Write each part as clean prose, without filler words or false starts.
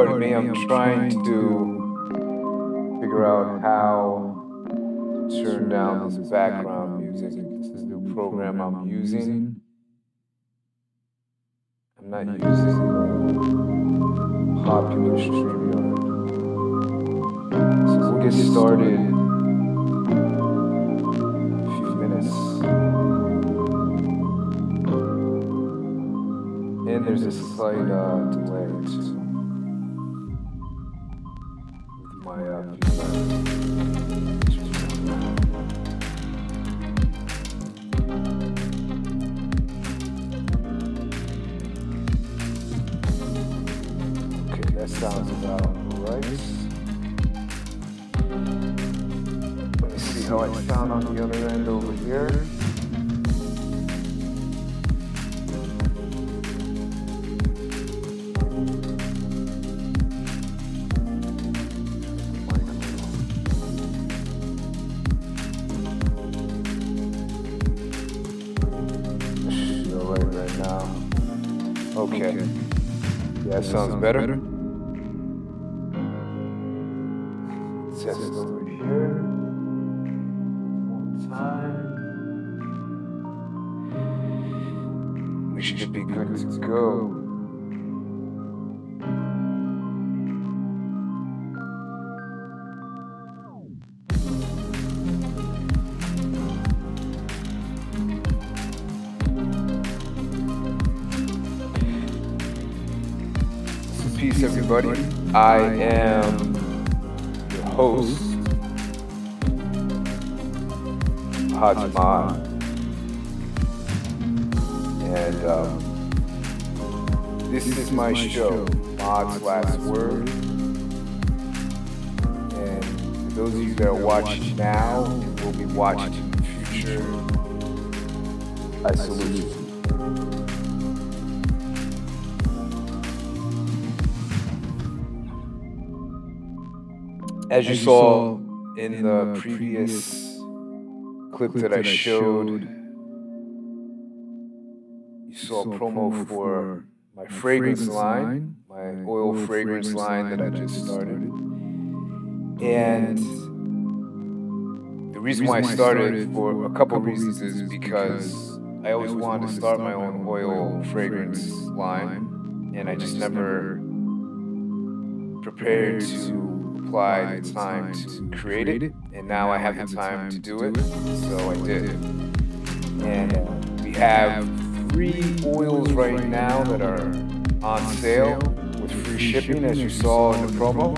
pardon me, I'm trying to figure out how to turn down this background music. This is the new program I'm using. I'm not using popular StreamYard. So we'll get started in a few minutes. And there's a slight delay too with my feedback. That sounds about right. Let me see how I sound on the other end over here. Should be all right now. Okay. Yeah, that sounds better. Test it over here. One time. We should be good to go. Peace, everybody. I am your host, Ahati Maat, and this is my show, MAAT'S Last Word. And for those of you that are watching now and will be watching in the future, I salute you. As you saw in the previous clip that I showed, you saw a promo for my fragrance line, my oil fragrance line that I just started. And the reason why I started, for a couple of reasons, is because I always wanted to start my own oil fragrance line, and I just never prepared to apply the time to create it, and now I have the time to do it, so I did. And we have 3 oils right now that are on sale with free shipping, as you saw in the promo,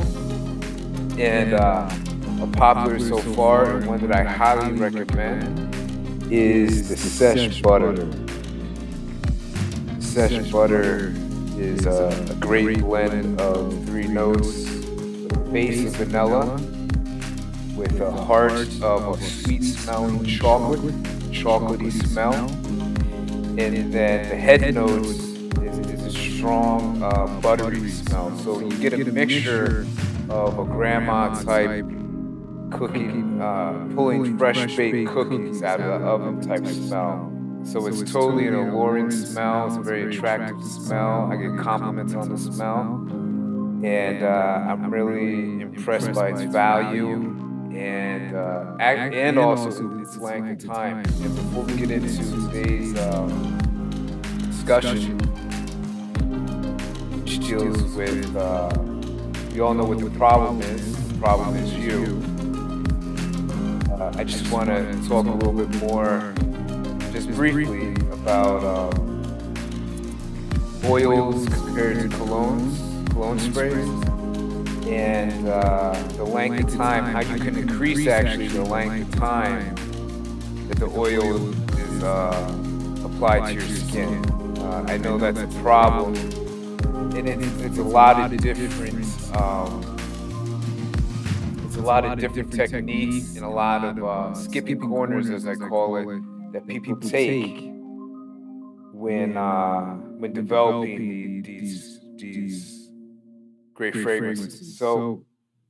and are popular so far. And one that I highly recommend is the Sesh Butter. Sesh Butter is a great blend of 3 notes. Base of vanilla with a heart of a sweet smelling chocolatey smell, and then the head notes is a strong buttery smell. So you get a mixture of a grandma type cooking, pulling fresh baked cookies out of the oven type smell. So it's totally an alluring smell. It's a very attractive smell. I get compliments on the smell. And I'm really impressed by its value and also its length of time. And before we get into today's discussion, which deals with, we all know what the problem is. The problem is you. I just want to talk a little bit more, just briefly, about oils compared to cologne sprays, and the length of time, how you can increase actually the length of time that the oil is applied to your skin. I know that's a problem, and it's a lot of different techniques and a lot of skipping corners, as I call it, that people take when developing these great fragrances. So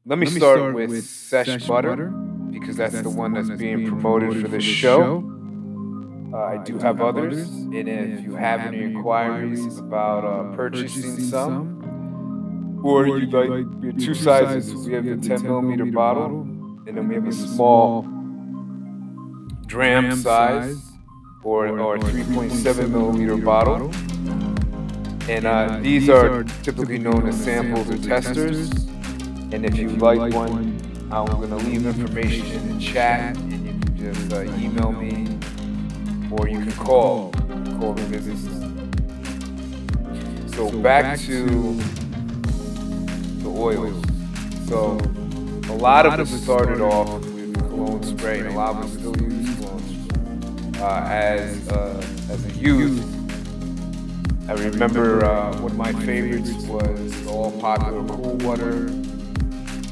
let me start with Sesh Butter, because that's the one that's being promoted for this show. I do have others, and if you have any inquiries about purchasing some, Or you like, we have two sizes. We have the 10 millimeter bottle, and then we have a small dram size, or 3.7 millimeter bottle. And these are typically known as samples or testers. And if you like one, I'm gonna leave information in the chat, and you can just email me, or you can call the business. So back to the oils. So a lot of us started off with cologne spray, and a lot of us still use cologne as a youth. I remember one of my favorites was the all popular Cool Water,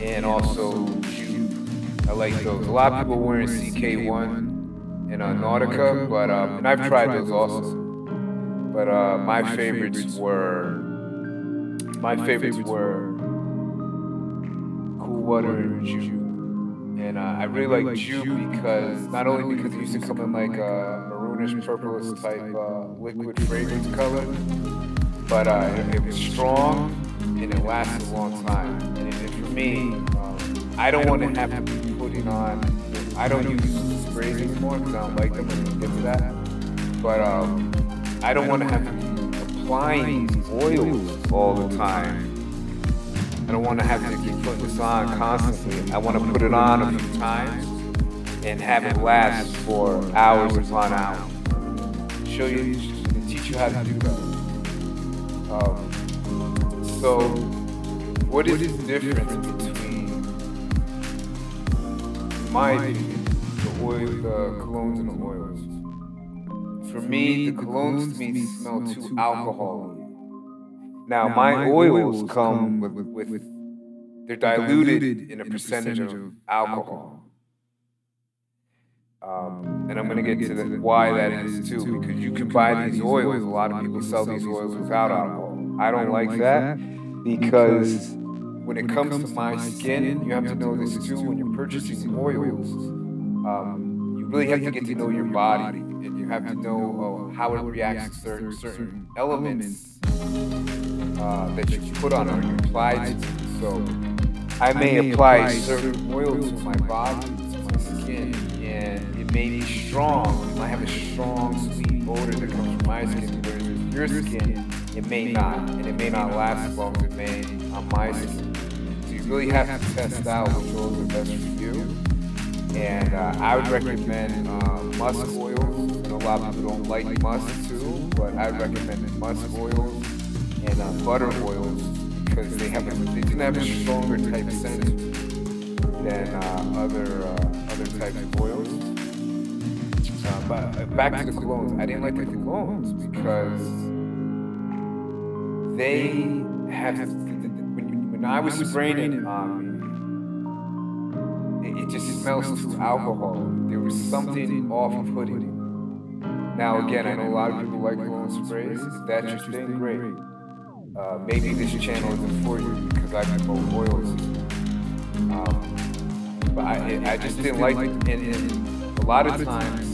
and also Jupe. I like those. A lot of people wearing CK1 and Nautica, but and I've tried those also. But my favorites were Cool Water and Jupe. And I really like Jupe because not only because it used to come in like a maroonish purplish type liquid fragrance color, but it was strong and it lasted a long time. And for me, I don't want to have to be putting on. I don't use sprays anymore because I don't like them. When we get to that, but I don't want to have to be applying these oils all the time. I don't want to have to keep putting this on constantly. I want to put it on a few times and have it last for hours upon hours. Show you, and teach you how to do that. So, what is the difference between, in my opinion, the colognes and the oils? For me, the colognes to me smell too alcohol-y. Now, my oils come with they're diluted in a percentage of alcohol. And I'm going to get to why that is too, because you can buy these oils. A lot of people sell these oils without alcohol. I don't like that because when it comes to my skin, you have to know this too. When you're purchasing oils, you really have to get to know your body, and you have to know how it reacts to certain elements that you put on or you apply to. So I may apply certain oils to my body, to my skin, and it may be strong. It might have a strong, sweet odor that comes from my skin, whereas with your skin, it may not, and it may not last as long as it may on my skin. So you really have to test out which oils are best for you. And I would recommend musk oils. I know a lot of people don't like musk too, but I would recommend musk oils and butter oils because they tend to have a stronger type scent than other types of oils. But back to the colognes, I didn't like the colognes because they have when I was spraying it on me, it just smells too alcohol. There was something off-putting. Now again, I know a lot of people like cologne sprays. If that's your thing, great. Maybe this channel isn't for you because I promote oils. But I just didn't like it. And a lot of times,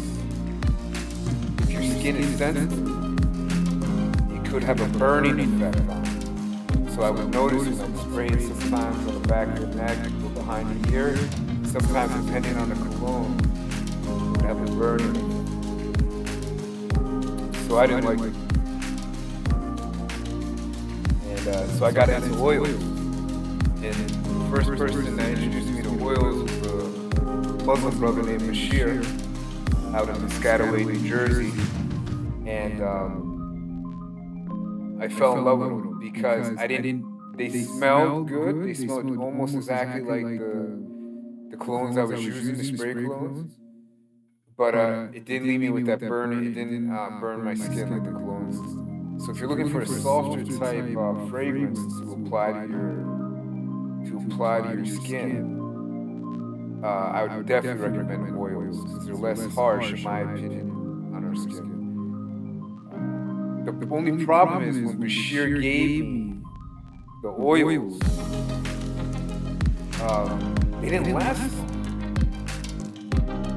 if your skin is sensitive, it could have a burning effect on it. So I would notice when I'm spraying sometimes on the back of the neck or behind the ear, sometimes depending on the cologne, it would have a burning effect. So I didn't like it. So I got into oils, and the first person that introduced me to oils was a Muslim brother named Bashir out in Piscataway, New Jersey, and I fell in love with them because they smelled good. They smelled almost exactly like the colognes I was using, the spray colognes, but it didn't leave me with that burn. It didn't burn my skin like the colognes. So if you're looking for a softer type fragrance to apply to your skin, I would definitely recommend oils because they're less harsh, in my opinion, on our skin. The only problem is when Bashir gave me the oils, they didn't last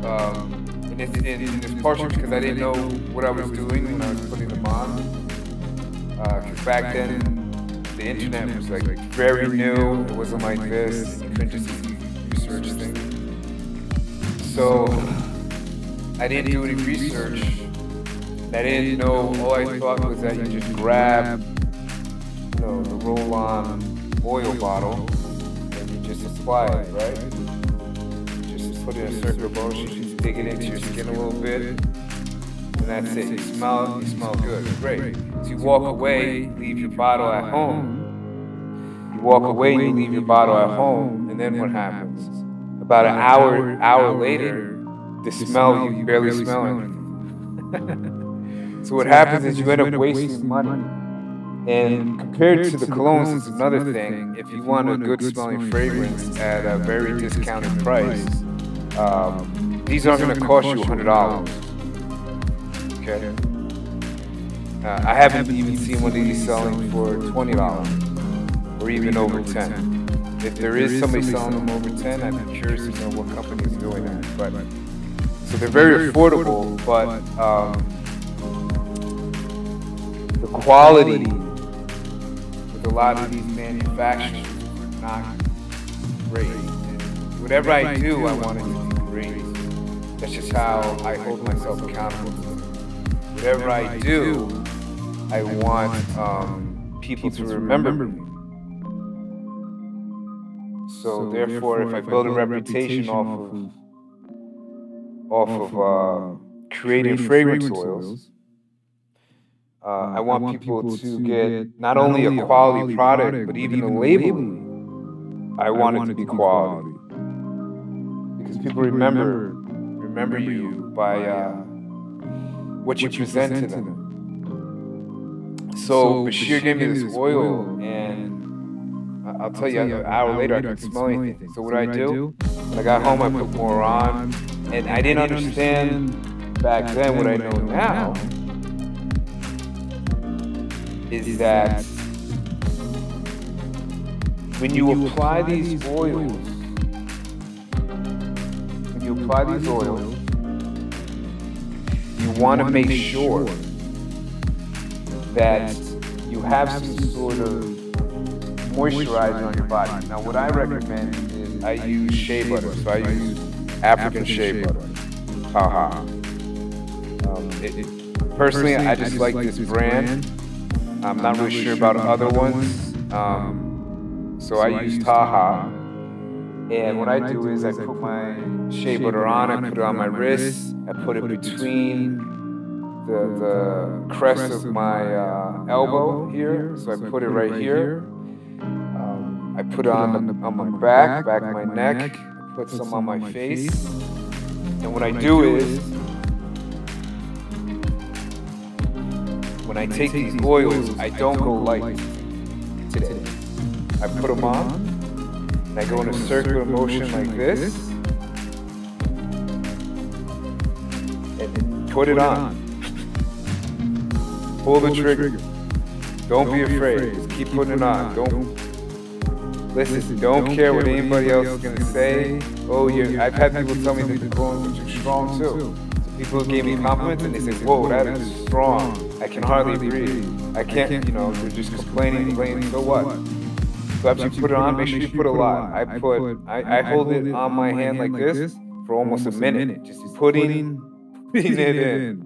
long. And it's partially because I didn't know what I was doing when I was putting them on. Because back then, the internet was like very new. It wasn't like this. And you couldn't just research things. So I didn't do any research. I didn't know. All I thought was that you just grab, the roll-on oil bottle and you just apply it, right? You just put it in a circular motion. You just dig it into your skin a little bit, and that's it. You smell good, great. So you walk away, leave your bottle at home. You walk away, you leave your bottle at home, and then what happens? About an hour later, the smell, you barely smell anything. So what happens is you end up wasting money. And compared to the colognes, it's another thing. If you want a good smelling fragrance at a very discounted price, these aren't going to cost you $100. Okay. I haven't even seen one of these selling for $20 or even over $10. If there is somebody selling them over $10, I'd be curious to know what company is doing that. But so they're very affordable, but the quality with a lot of these manufacturers are not great. And whatever I do, I want it to be great. That's just how I hold myself accountable. Whatever I do, I want people to remember me. So therefore, if I build a reputation off of creating fragrance oils, I want people to get not only a quality product, but even the labeling. I want it to be quality, because people remember you by what you present to them. So Bashir gave me this oil, and I'll tell you, an hour later I couldn't smell anything. So what I do? When I got home, I put more on, and I didn't understand back then what I know now. Is that when you apply these oils, you want to make sure that you have some sort of moisturizer on your body. Now, what I recommend is I use shea butter. So I use African shea butter. Personally, I just like this brand. I'm not really sure about other ones. So I use Taha. And what I do is I put my shea butter on, I put it on my wrist, I put it between the crest of my elbow here. So I put it right here. I put it on my back of my neck, I put some on my face. And what I do is, when I take these oils, I don't go light today. I put them on, and I go in a circular motion like this, and put it on. Pull the trigger. Don't be afraid. Just keep putting it on. Don't care what anybody else is gonna say. I've had people tell me that the colognes are strong too. People gave me compliments and they say, "Whoa, that is strong. I can hardly breathe. I can't." They're just complaining. So what? So after you put it on, make sure you put a lot. I hold it on my hand like this for almost a minute, just putting it in.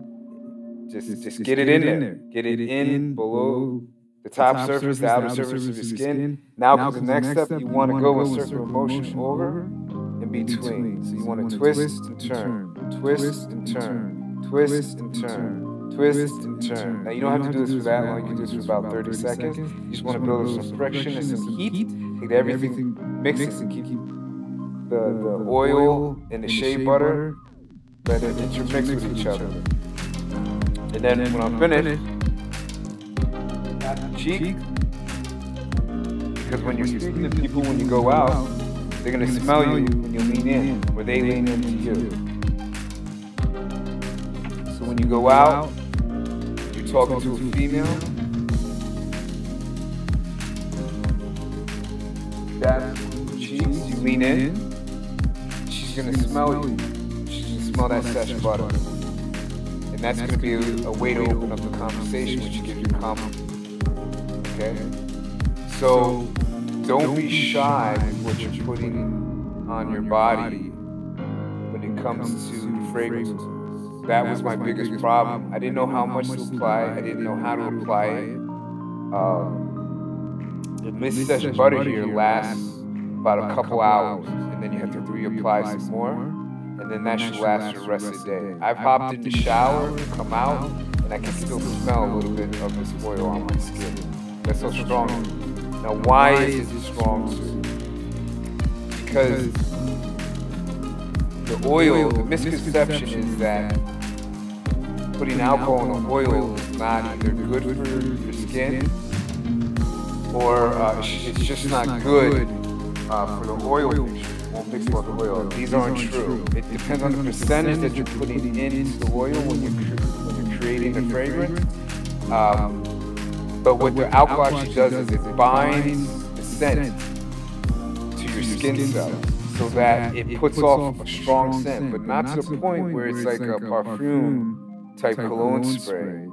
Just get it in there. Get it in below the top surface, the outer surface of your skin. Now, for the next step, you want to go a circular motion over in between. So you want to twist and turn, twist and turn, twist and turn, twist and turn. Now, you don't have to do this for that long. You can do this for about 30 seconds. You just want to build up some friction and some heat. Get everything mixed and keep the oil and the shea butter, let it intermix with each other. And then when I'm finished, cheek, because when you're speaking to people when you go out, they're going to smell you when you lean in, or they lean into you. So when you go out, you're talking to a female, that's cheeks, you lean in, she's going to smell you. She's going to smell that sesh butter. And that's going to be a way to open up the conversation, which you give your compliment. Okay? So don't be shy with what you're putting on your body when it comes to fragrance oils. That was my biggest problem. I didn't know how much to apply. I didn't know how to apply it. The mist sesh butter here lasts about a couple hours, and then you have to reapply some more, and then that should last for the rest of the day. I've hopped in the shower, come out, and I can still smell a little bit of this oil on my skin. That's so strong. Now, why is it strong too? Because the oil, the misconception is that putting alcohol in an oil is not either good for your skin or it's just not good for the oil mixture. It won't mix well with the oil. These aren't true. It depends on the percentage that you're putting into the oil when you're creating the fragrance. But what the alcohol actually does is it binds the scent to your skin cells so that it puts off a strong scent, but not to the point where it's like a perfume type cologne spray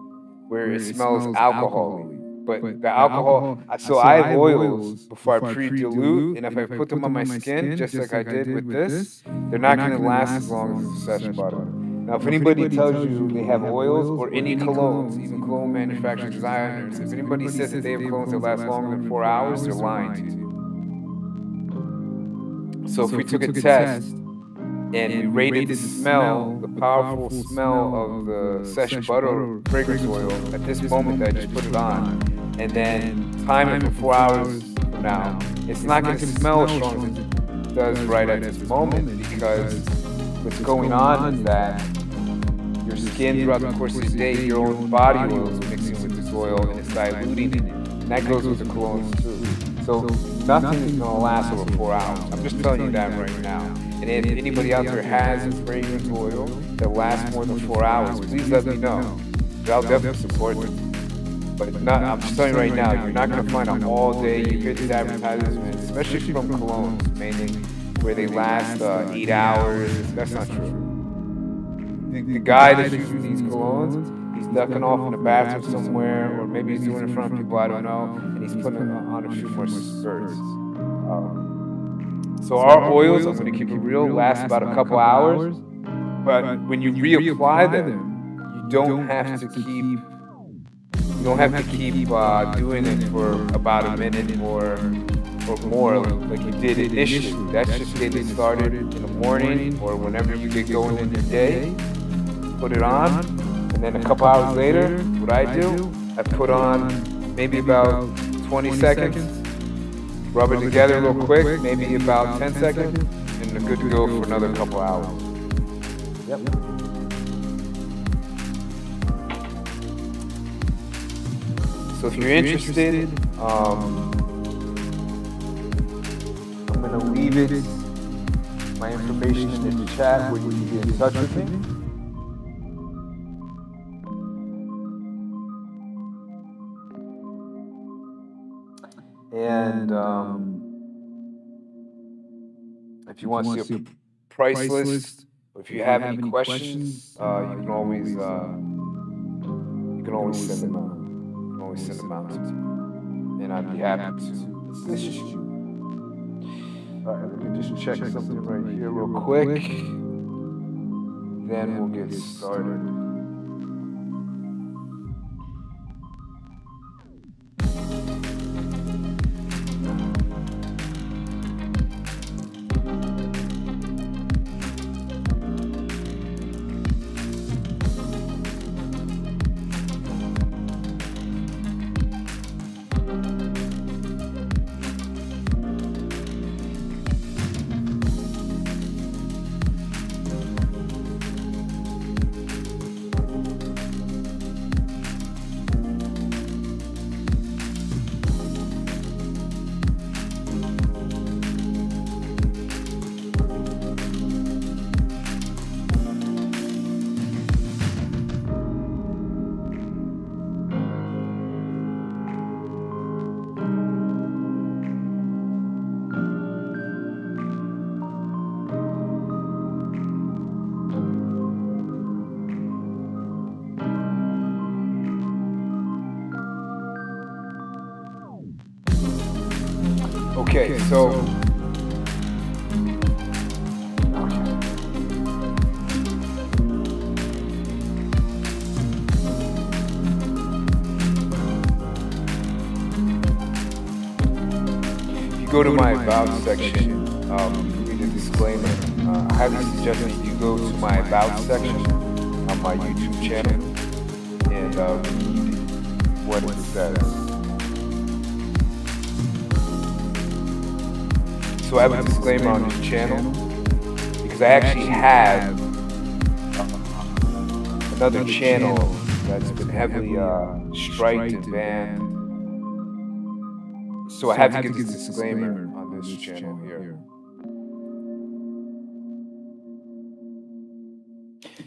where it smells alcohol-y. But the alcohol, so I have oils before I pre-dilute, and if I put them on my skin, just like I did with this, they're not going to last as long as the sesh butter. Now, if anybody tells you they have oils or any colognes, even cologne manufacturing designers, if anybody says that they have colognes that last longer than 4 hours, they're lying to you. So if we took a test and we rated the smell, the powerful smell of the sesh butter fragrance oil at this moment that I just put it on, and then time it for 4 hours from now, it's not going to smell as strong as it does right at this moment, because what's going on is that your skin throughout the course of the day, your own body oil is mixing with this oil and it's diluting it. And that goes with the colognes too. So nothing is going to last over 4 hours. I'm just telling you that right now. And if anybody out there has a fragrance oil that lasts more than 4 hours, please let me know. I'll definitely support it. But I'm just telling you right now, you're not going to find them all day. You hear these advertisements, especially from colognes, mainly where they last 8 hours. That's not true. The guy that's using these colognes, he's ducking off in the bathroom somewhere, or maybe he's doing it in front of people, I don't know, and he's putting on a few more spurts. So our oils, I'm going to keep it real, last about a couple hours, but when you reapply them, you don't have to keep doing it for about a minute or more like you did initially. That's just getting started in the morning or whenever you get going in your day. Put it on, and then a couple hours later, what I do, I put on maybe about 20 seconds, rub it together real quick, maybe about 10 seconds, and they're good to go for another couple hours. Yep. So if you're interested, I'm going to leave my information in the chat where you can get in touch with me. And if you want to see a price list, or if you have any questions, you can always send them out. You can always send them out to me, and I'd be happy to assist you. All right, let me just check something right here real quick. Then we'll get started. Okay, so if you go to my About section, read the disclaimer. I highly suggest that you go to my About section on my YouTube channel and read what it says. So I have a disclaimer on this channel because I actually have another channel that's been heavily striked and banned. So I have to give this disclaimer on this channel here.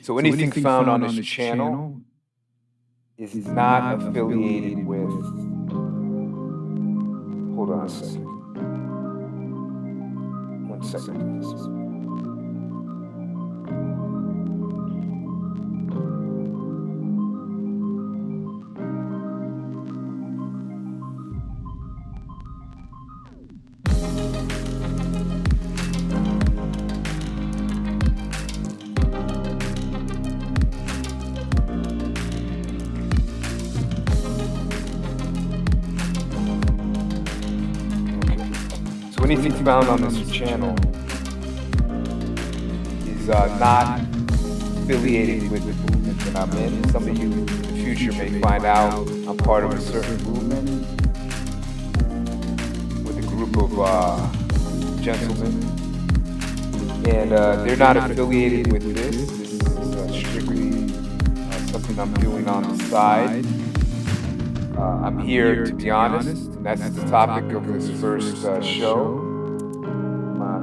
So anything found on this channel is not affiliated with. Hold on a second. 1 second. So anything found on this channel is not affiliated with the movement that I'm in. Some of you in the future may find out I'm part of a certain movement with a group of gentlemen, and they're not affiliated with this. This is strictly something I'm doing on the side. I'm here to be honest, and that's the topic of this first show.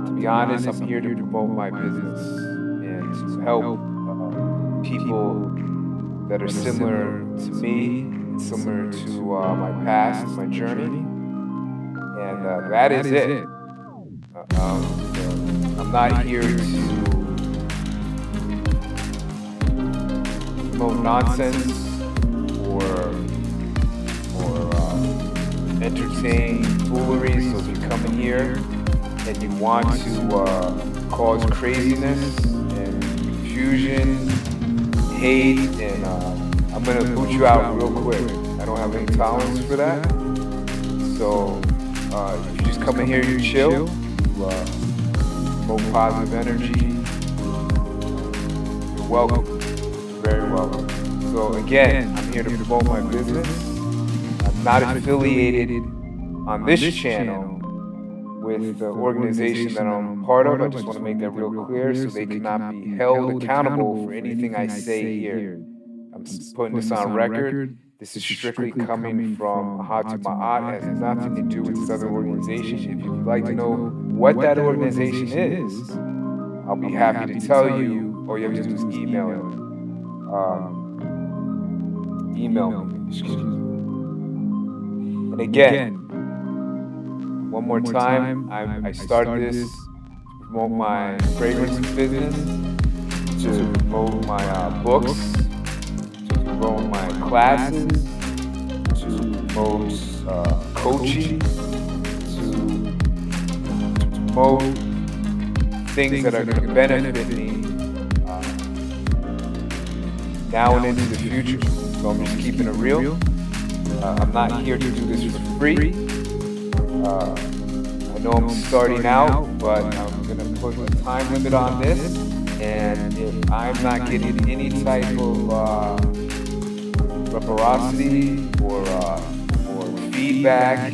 To be honest, I'm here to promote my business and to help people that are similar to me and similar to my past, my journey, and that is it. I'm not here to promote nonsense or entertain foolery. So if you come in here and you want to cause craziness and confusion, hate, and I'm gonna boot you out real quick. I don't have any tolerance for that. So if you just come in here, you chill, you promote positive energy, you're welcome. You're very welcome. So again, I'm here to promote my business. I'm not affiliated on this channel with the organization that I'm part of. I just want to make that real clear so they cannot be held accountable for anything I say here. I'm putting this on record. This is strictly coming from Ahati Maat. It has nothing to do with this other organization. If you'd like to know what that organization is, I'll be happy to tell you. All you have to do is email me. Excuse me. And again, one more time, I started this to promote my fragrance business, to promote my books, to promote my classes, to promote coaching, to promote things that are going to benefit me now and into the future. So I'm just keeping it real. I'm not here to do this for free. I know I'm starting out, but I'm going to put a time limit on this. And if I'm not getting any type of reciprocity or feedback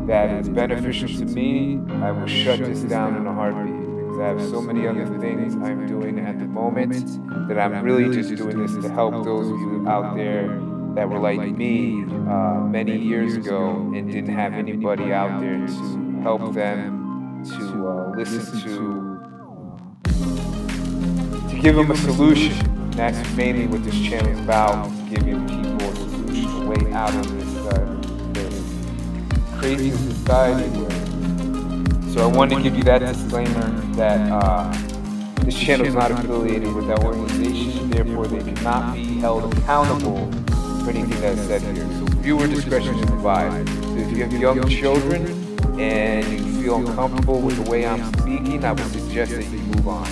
that is beneficial to me, I will shut this down in a heartbeat. Because I have so many other things I'm doing at the moment that I'm really just doing this to help those of you out there that were like me many years ago and didn't have anybody out there to help them, to listen to give them a solution. And that's mainly what this channel is about, giving people a solution, a way out of this crazy society. So I wanted to give you that disclaimer that this channel is not affiliated with that organization, therefore they cannot be held accountable for anything that's said here. So viewer discretion is advised. So if you have young children and you feel uncomfortable with the way I'm speaking, I would suggest that you move on.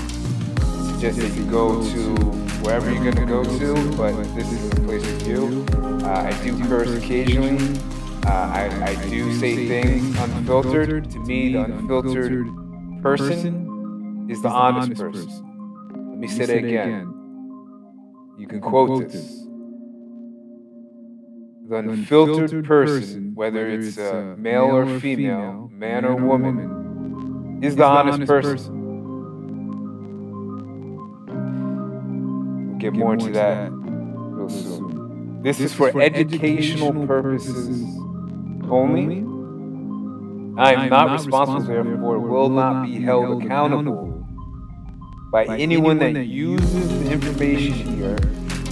Suggest that you go to wherever you're gonna go to, but this is the place for you. I do curse occasionally. I do say things unfiltered. To me, the unfiltered person is the honest person. Let me say that again. You can quote this. The unfiltered person, whether it's a male or female, man or woman, is the honest person. We'll get more into that real soon. This is for educational purposes only. I am not responsible, therefore, will not be held accountable by anyone that uses the information here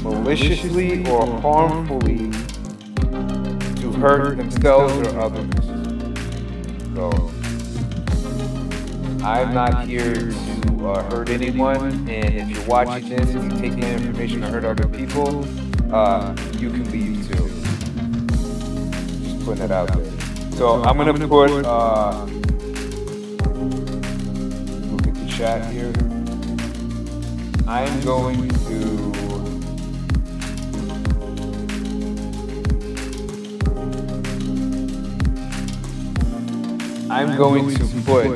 maliciously or harmfully to hurt themselves or others. So, I'm not here to hurt anyone, and if you're watching this and you take my information to hurt other people, you can leave too. Just putting that out there. So I'm gonna put, look at the chat here. I'm going to put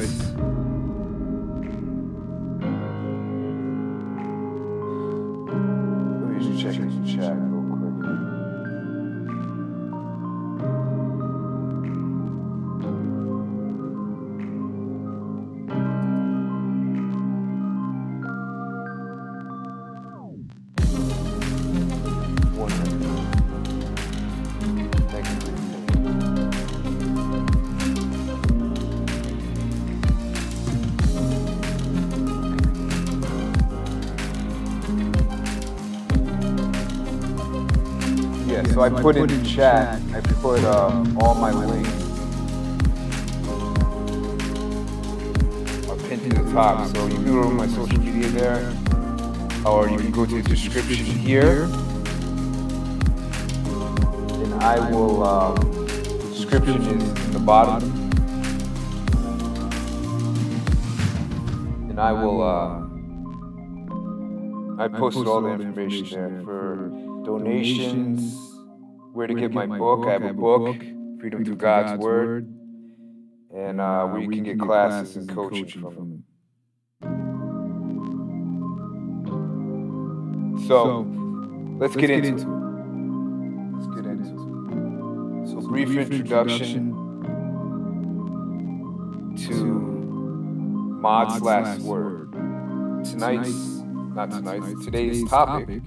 let me just check the chat real quick. So I put in the chat, I put all my links are pinned to the top. So you can go to my social media there, or you can go to the description here. And I will, the description is in the bottom. And I will, I posted all the information there for donations, where to get my book. I have a book, Freedom Through God's Word, and where you can get classes and coaching from. So, let's get into it. So, brief introduction to Maat's last word. Today's topic.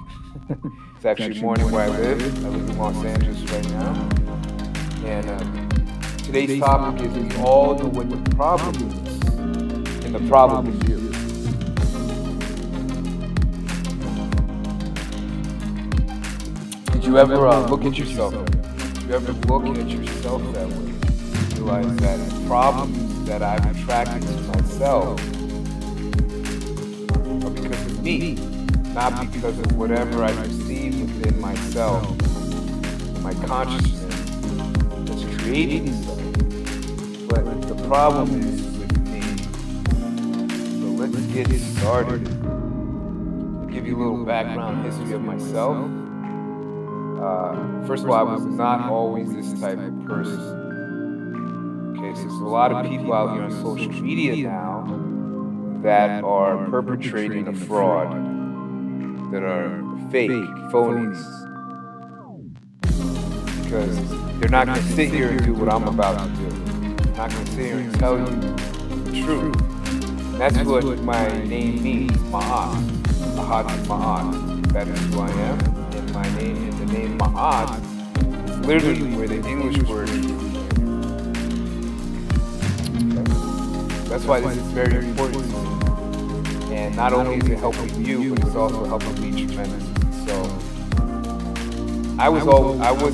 It's actually morning where I live. I live in Los Angeles right now. And today's topic is we all know what the problem is. And the problem is you. Did you ever look at yourself that way? Did you ever look at yourself that way? Realize that the problems that I've attracted to myself are because of me. Not because of whatever I perceive within myself, my consciousness that's creating stuff. But the problem is with me. So let's get started. I'll give you a little background history of myself. First of all, I was not always this type of person. Okay, so there's a lot of people out here on social media now that are perpetrating a fraud, that are fake, phonies, because they're not going to sit here and do what I'm about to do. They're not going to sit here and tell you the truth. And that's what my name means, Ma'at, Ahati Maat. That is who I am. And my name, and the name Ma'at, is literally where the English word is. Okay? That's why this is very important to me. And not only is it helping you, but it's also helping me tremendously. So I was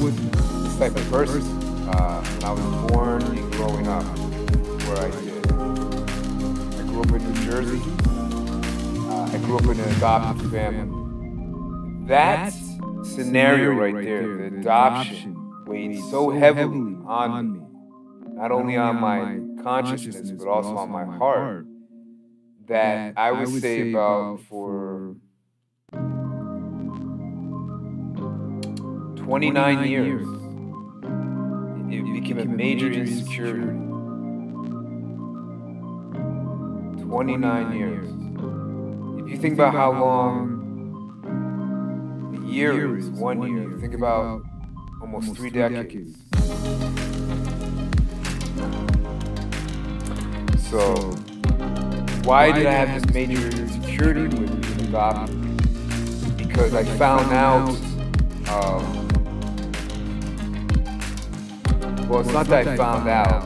this type of person when I was born and growing up, where I did. I grew up in New Jersey. I grew up in an adopted family. That scenario right there, the adoption, weighed so heavily on me. Not only on my consciousness, but also on my heart, that I would say about for 29 years, it became a major insecurity. 29 years. If you think about how long a year is, 1 year, think about almost 3 decades. So, why did I have this major insecurity with adoption? Because I found out, well, it's not that I found out.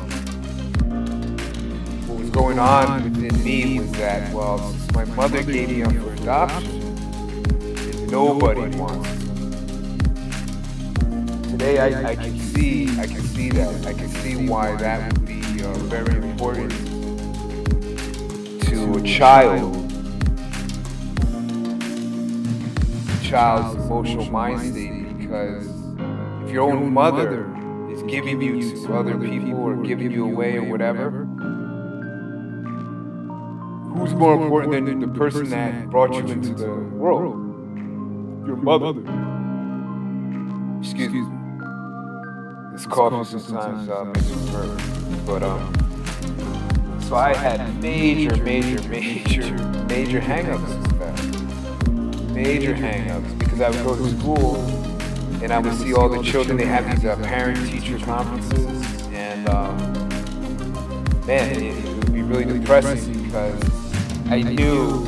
What was going on within me was that, well, since my mother gave me up for adoption, nobody wants it. Today, I can see that. I can see why that would be very important to a child's emotional mind state, because if your own mother is giving you to other people or giving you away or whatever, who's more important than the person that brought you into the world? Your mother. Excuse me. This coffee sometimes makes me burp. But so I had major hang-ups this past. Major hang-ups, because I would go to school and I would see all the children. They have these parent-teacher conferences, and man, it would be really depressing, because I knew,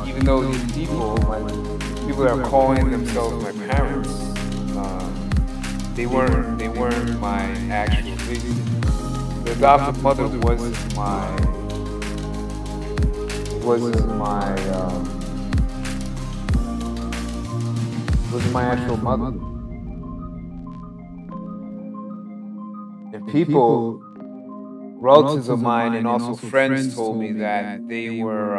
even though these people that are calling themselves my parents, they weren't my actual baby. The adoptive mother wasn't my actual mother. And people, relatives of mine and also friends, told me that they were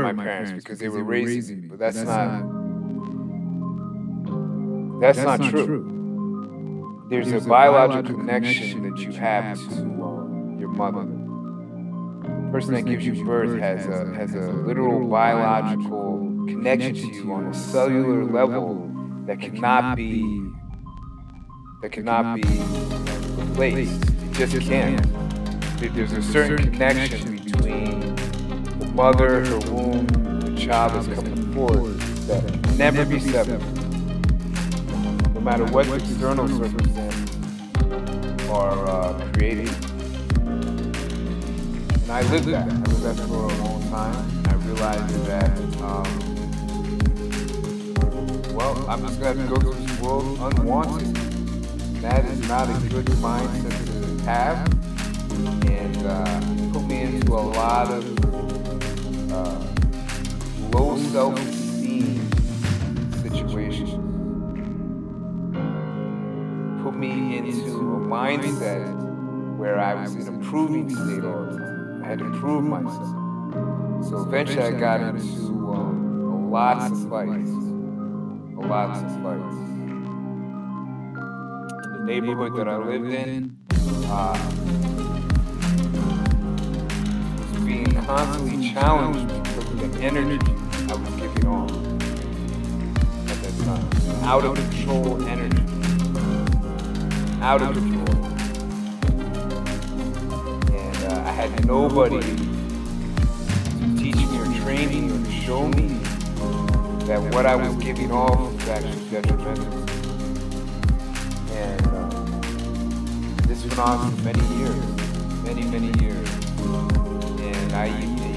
my parents because they were raising me. But that's not true. There's a biological connection that you have to your mother. The person that gives you birth has a literal biological connection to you on a cellular level that cannot be replaced. It just can't. There's a certain connection between the mother, her womb, the child that's coming forth that can never be severed, no matter what external circumstances are created. And I lived that for a long time, and I realized that, well, I'm just going to have to go through this world unwanted. That is not a good mindset to have, and it put me into a lot of low self-esteem situations. Put me into a mindset where I was in a proving state all the time. I had to prove myself. So eventually I got into lots of fights. In the neighborhood that I lived in, was being constantly challenged because of the energy I was giving off at that time. Out of control energy. Out of control. And I had nobody to teach me or train me or to show me that what I was giving off was actually detrimental. And this went on for many years. And I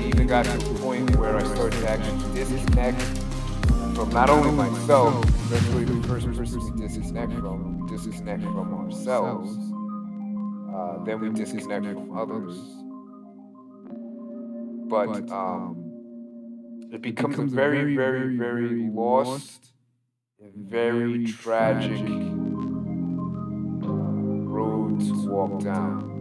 even got to a point where I started to actually disconnect from not only myself, that's really the first person we disconnect from ourselves, then we disconnect from others. But it becomes a very, very, very lost and very tragic road to walk down.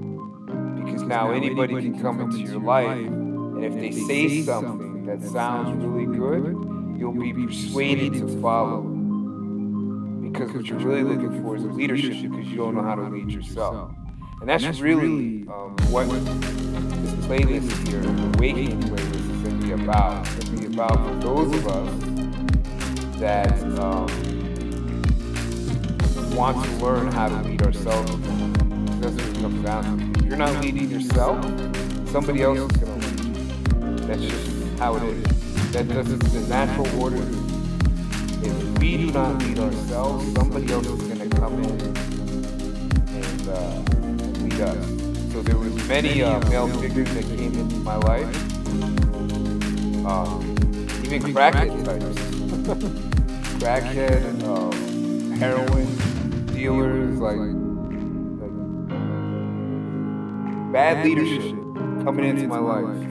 Because now anybody can come into your life, and if they say something that sounds really good, you'll be persuaded to follow. because what you're really looking for is a leadership because you don't know how to lead yourself. And that's really what this playlist here, the Awakening playlist, is going to be about. It's going to be about for those of us that want to learn how to lead ourselves. That's what it comes down to. If you're not leading yourself, somebody else is going to lead you. That's just how it is. That's the natural order. If we do not lead ourselves, somebody else is going to come in and lead us. So there was many male figures that came into my life, even crackhead types, crackhead, heroin dealers, like bad leadership coming into my life.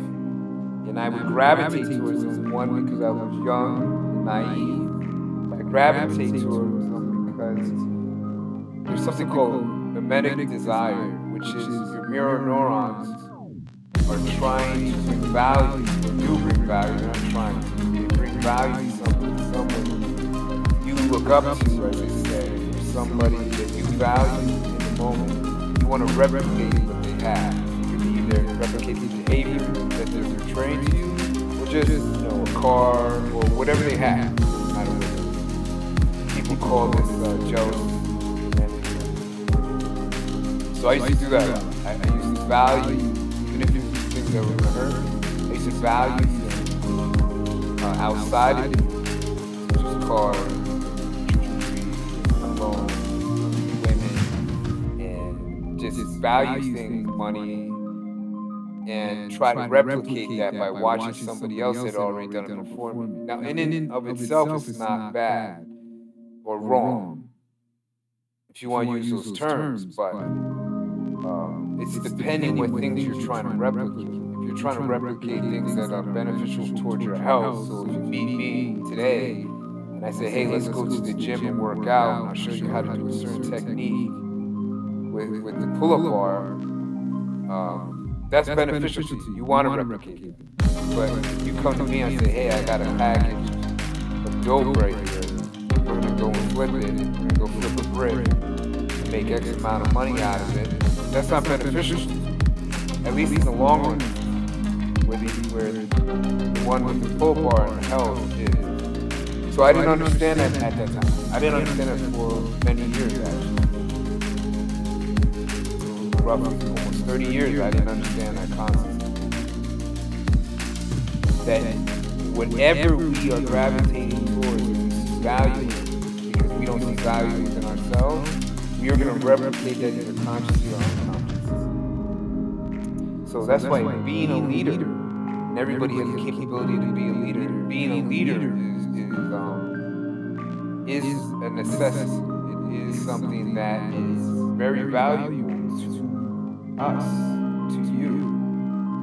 And I would gravitate towards them, one, because I was young and naive. I gravitate towards them because there's something called mimetic desire, which is your mirror neurons are trying to bring value, or do bring value, they're not trying to, they bring value to someone you look up to, as they say, or somebody that you value in the moment. You want to replicate what they have. You can either replicate the behavior that they're portraying to you, or just, a car, or whatever they have. I don't know. People call this jealousy. So I used to do that. I used to value, even if it was things that were hurt, I used to value things outside of it, such as cars, jewelry, alone, women, and just value things, money, and try to replicate that by watching somebody else that had already done it before me. Now, in and of itself, it's not bad or wrong, if you want to use those terms, but it's depending what things you're trying to replicate. If you're trying to replicate things that are beneficial towards your health, so if you meet me today and I say, hey, let's go to the gym and work out, and I'll show you how to do a certain technique with the pull-up bar, that's beneficial to you. You want to replicate it. But if you come to me and say, hey, I got a package of dope right here, we're going to go and flip it, we're going to go flip a brick, and make X amount of money out of it, that's not beneficial, at least in the long run, where the one with the pull bar and the health is. So I didn't understand that at that time. I didn't understand that for many years, actually. Roughly almost 30 years, I didn't understand that concept. That whatever we are gravitating towards, we see value because we don't see value within ourselves, we are going to replicate that either consciously or unconsciously. So that's why being a leader, and everybody has the capability to be a leader, being a leader is a necessity. It is something that is very valuable to us, to you,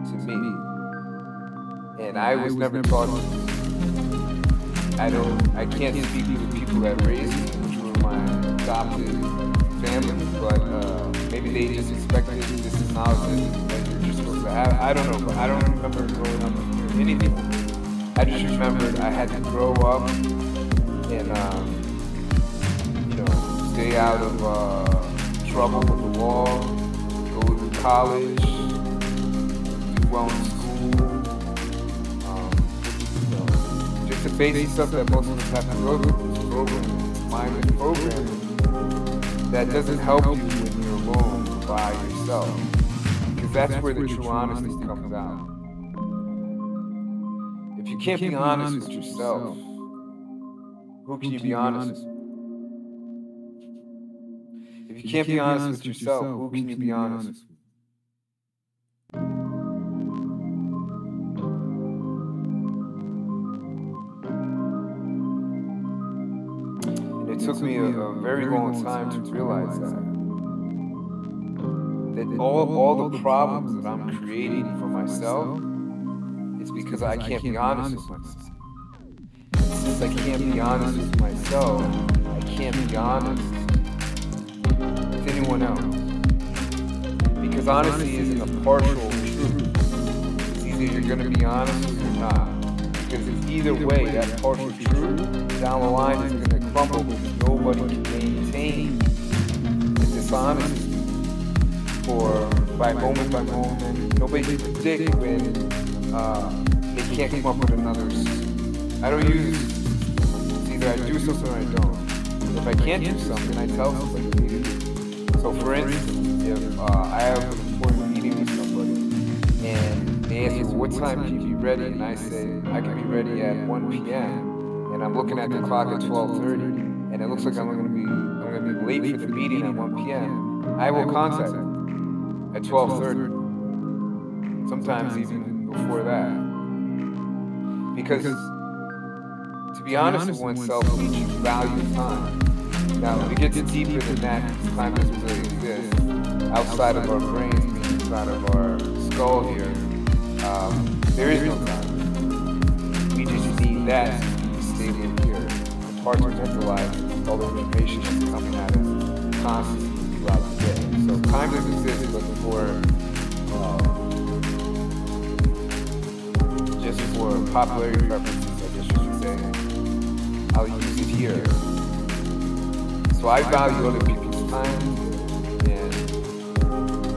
to me. And I was never taught this. I can't speak for the people that raised me, which were my adopted family, but maybe they just expected this is knowledge that you're just supposed to have. I don't know, but I don't remember growing up hearing anything. I just remembered I had to grow up and stay out of trouble with the law, go to college, do well in school, just the basic stuff that most of us have to go through. This program, mindless programming that doesn't help you when you're alone by yourself, because that's where the true honesty comes out. If you can't be honest with yourself, who can you be honest with? If you can't be honest with yourself, who can you be honest with? And it took me a very long time to realize that all the problems that I'm creating for myself is because I can't be honest with myself. And since I can't be honest with myself, I can't be honest with anyone else. Because honesty isn't a partial truth. It's either you're going to be honest or you're not. Because it's either way, that partial truth down the line is going to crumble because nobody can maintain the dishonesty by moment. Nobody can predict when they can't come up with another. I don't use. It's either I do something or I don't. If I can't do something, I tell somebody to do it. So, for instance, if I have an important meeting with somebody and they ask me, well, what time can you be ready? And I say, I can be ready at 1 p.m. And I'm looking at the clock at 12:30, and it looks like I'm gonna be late for the meeting at 1 p.m. I will contact them at 12:30. Sometimes even before that, because to be honest with oneself means you value time. Now, if it gets deeper than that, because time doesn't really exist outside of our brains, meaning inside of our skull here. There is no time. We just need that to be stable here. Compartmentalize all the information that's coming at us constantly throughout the day. So time doesn't exist, but just for popularity purposes, I guess you should say, I'll use it here. So I value other people's time, and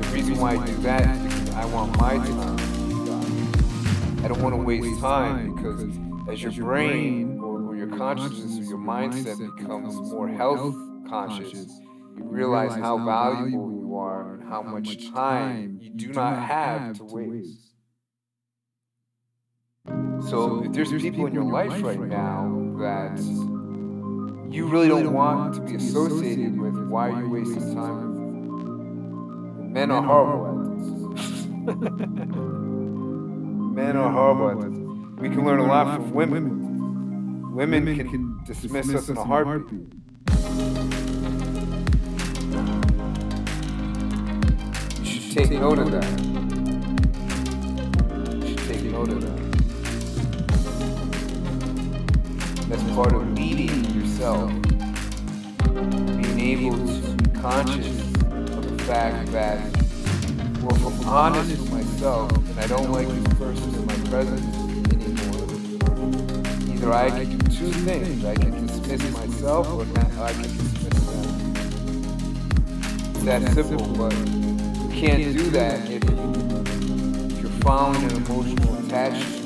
the reason why I do that is because I want my time. I don't want to waste time, because as your brain or your consciousness or your mindset becomes more health conscious, you realize how valuable you are and how much time you do not have to waste. So if there's people in your life right now that you really don't want to be associated with, why are you wasting time with them? Men are horrible at this. Men are horrible at this. We can learn a lot from women. Women can dismiss us in a heartbeat. You should take note of that. You should take note of that. That's part of leading yourself. Being able to be conscious of the fact that, well, if I'm honest with myself and I don't like this person in my presence anymore, either I can do two things. I can dismiss myself or I can dismiss them. It's that simple, but you can't do that if you're following an emotional attachment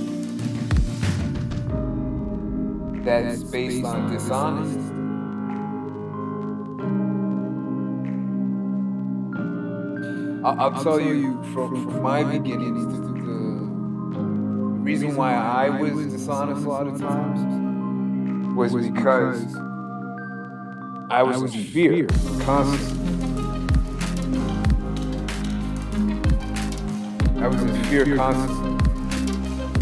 that's based on dishonesty. I'll tell you from my beginnings, the reason why I was dishonest a lot of times was because I was in fear constantly. I was in fear constantly.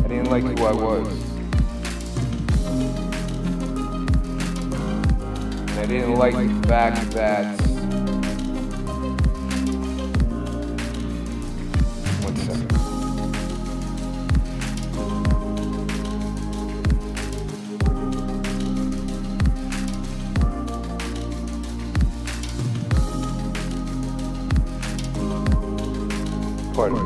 I didn't like who I was. I didn't like the fact that. One second. Pardon me.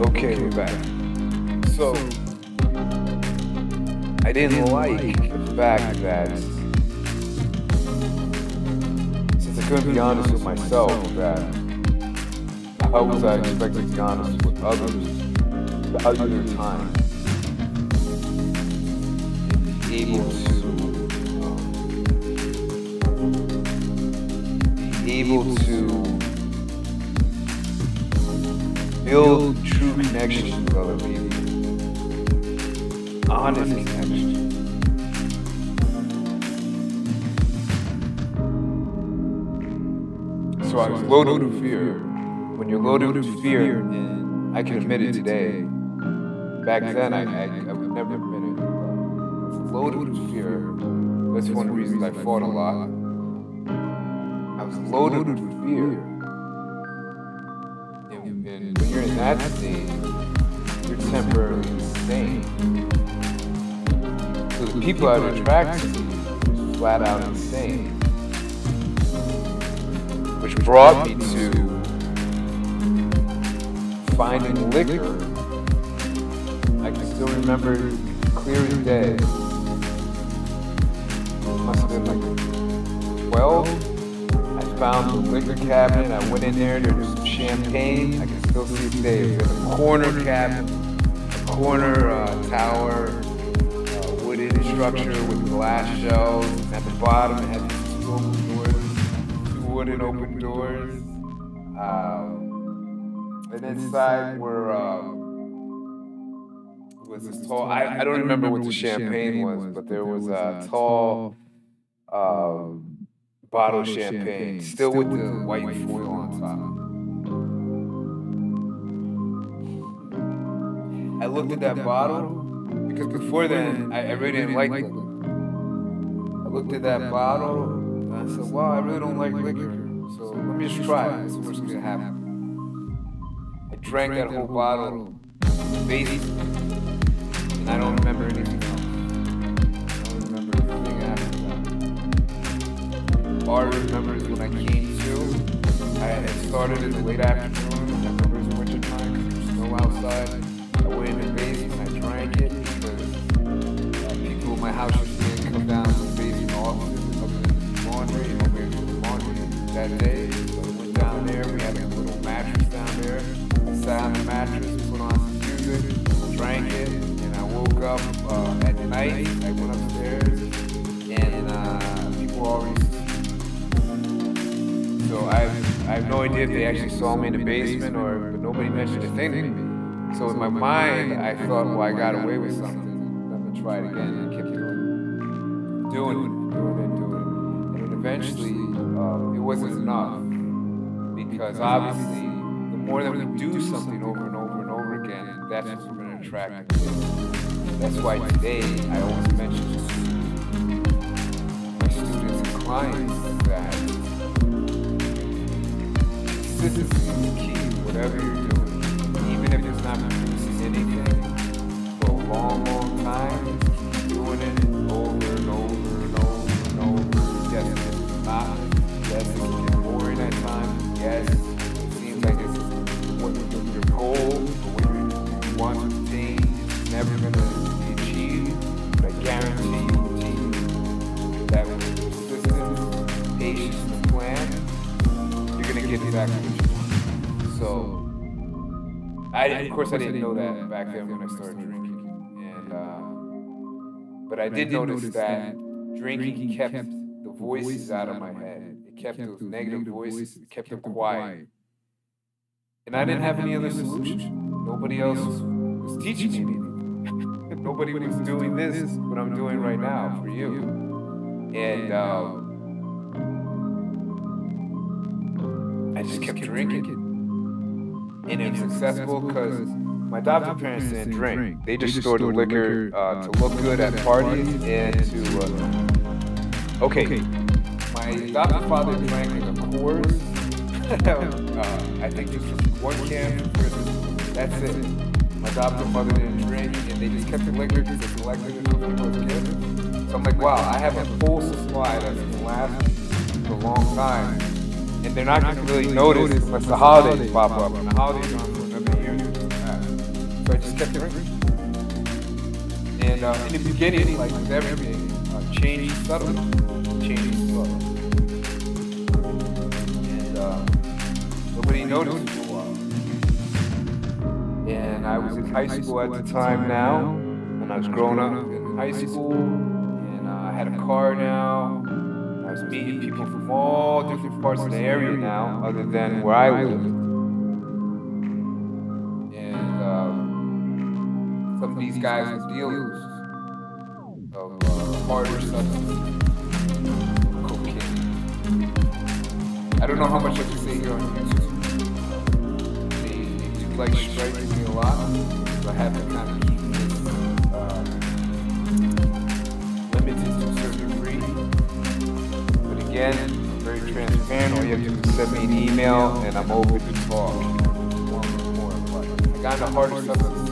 Okay, we're back. So, I didn't like the fact that, since I couldn't be honest with myself, that how was I expected to be honest with others, value their time, and be able to build true connections with other people. Honest connection. So I was loaded with fear. When you're loaded with fear, and I can admit it today, back then I would never admit it. I was loaded with fear. That's one of the reasons I fought a lot. I was loaded with fear. And when you're in that state, you're temporarily insane. So the people I was attracted to was flat out insane. Which brought me to finding liquor. I can still remember clear as day. It must have been like 12. I found the liquor cabinet. I went in there was some champagne. I can still see it today. It was a corner cabinet, a corner tower, wooden structure with glass shelves. At the bottom, it had these open doors, two wooden open doors. And inside was this tall. I don't remember what the champagne was, but there was a tall bottle of champagne, still with the white foil on top. I looked at that bottle because before then I really didn't like liquor. I looked at that bottle and I said, "Wow, I really don't like liquor. So let me just try it. This is what's gonna happen." I drank that whole bottle, basically, and I don't remember anything else. I don't remember anything after that. All I remember is when I came to, I had started in the late afternoon. I remember it was winter time because there was snow outside. I went in the basement, I drank it because people in my house used to come down to the basement often, other than the laundry. Nobody was doing laundry that day. So I went down there, we had a little mattress down there. I sat on the mattress, put on some music, drank it, and I woke up at night. I went upstairs, and people already. So I have no idea if they actually saw me in the basement but nobody mentioned a thing to me. So in my mind, I thought, well, I got away with something. Let me try it again. And I kept doing it. And then eventually, it wasn't enough. Because obviously, the more that we do something over and over and over again, that's what we're going to attract. That's why today, I always mention to my students and clients that consistency is key, whatever you're doing. Even if it's not producing anything for a long, long time, just keep doing it over and over and over and over. Yes, it's not. Yes, it can get boring at times. Yes, it seems like it's what your goal or what you want to attain is never going to be achieved. But I guarantee you that with persistence, patience, and plan, you're going to get exactly what you want. So, of course, I didn't know that back then when I started drinking. But I did notice that drinking kept the voices out of my head. It kept those negative voices, it kept them quiet. And I didn't have any other solution. Nobody else was teaching me anything. Nobody was doing this, what I'm doing right now for you. And I just kept drinking. And it was successful because my adoptive parents didn't drink. They just stored the liquor to look good at parties and to, okay, my adoptive father drank like a Coors. I think just one can for Christmas. That's it. My adoptive mother didn't drink, and they just kept the liquor because they collected it for people as gifts. So I'm like, wow, I have a full supply that's going to last for a long time. And they're not going to really notice unless the holidays pop up. And the holidays aren't for another year. So I just kept drinking. And in the beginning, like with everything, change subtly, change slowly. And nobody noticed for a while. And I was in high school at the time now, and I was growing up in high school, and I had a car now. I was meeting people from all different parts of the area now, other than where I lived. And some of these guys were dealers of harder substances, cocaine. I don't know how much I can say here on YouTube. They do like striking me a lot, so I have to kind of keep this limited to a certain degree. But again, I'm very transparent. All you have to do is send me an email, and I'm open to talk. More. But I got into hard substances,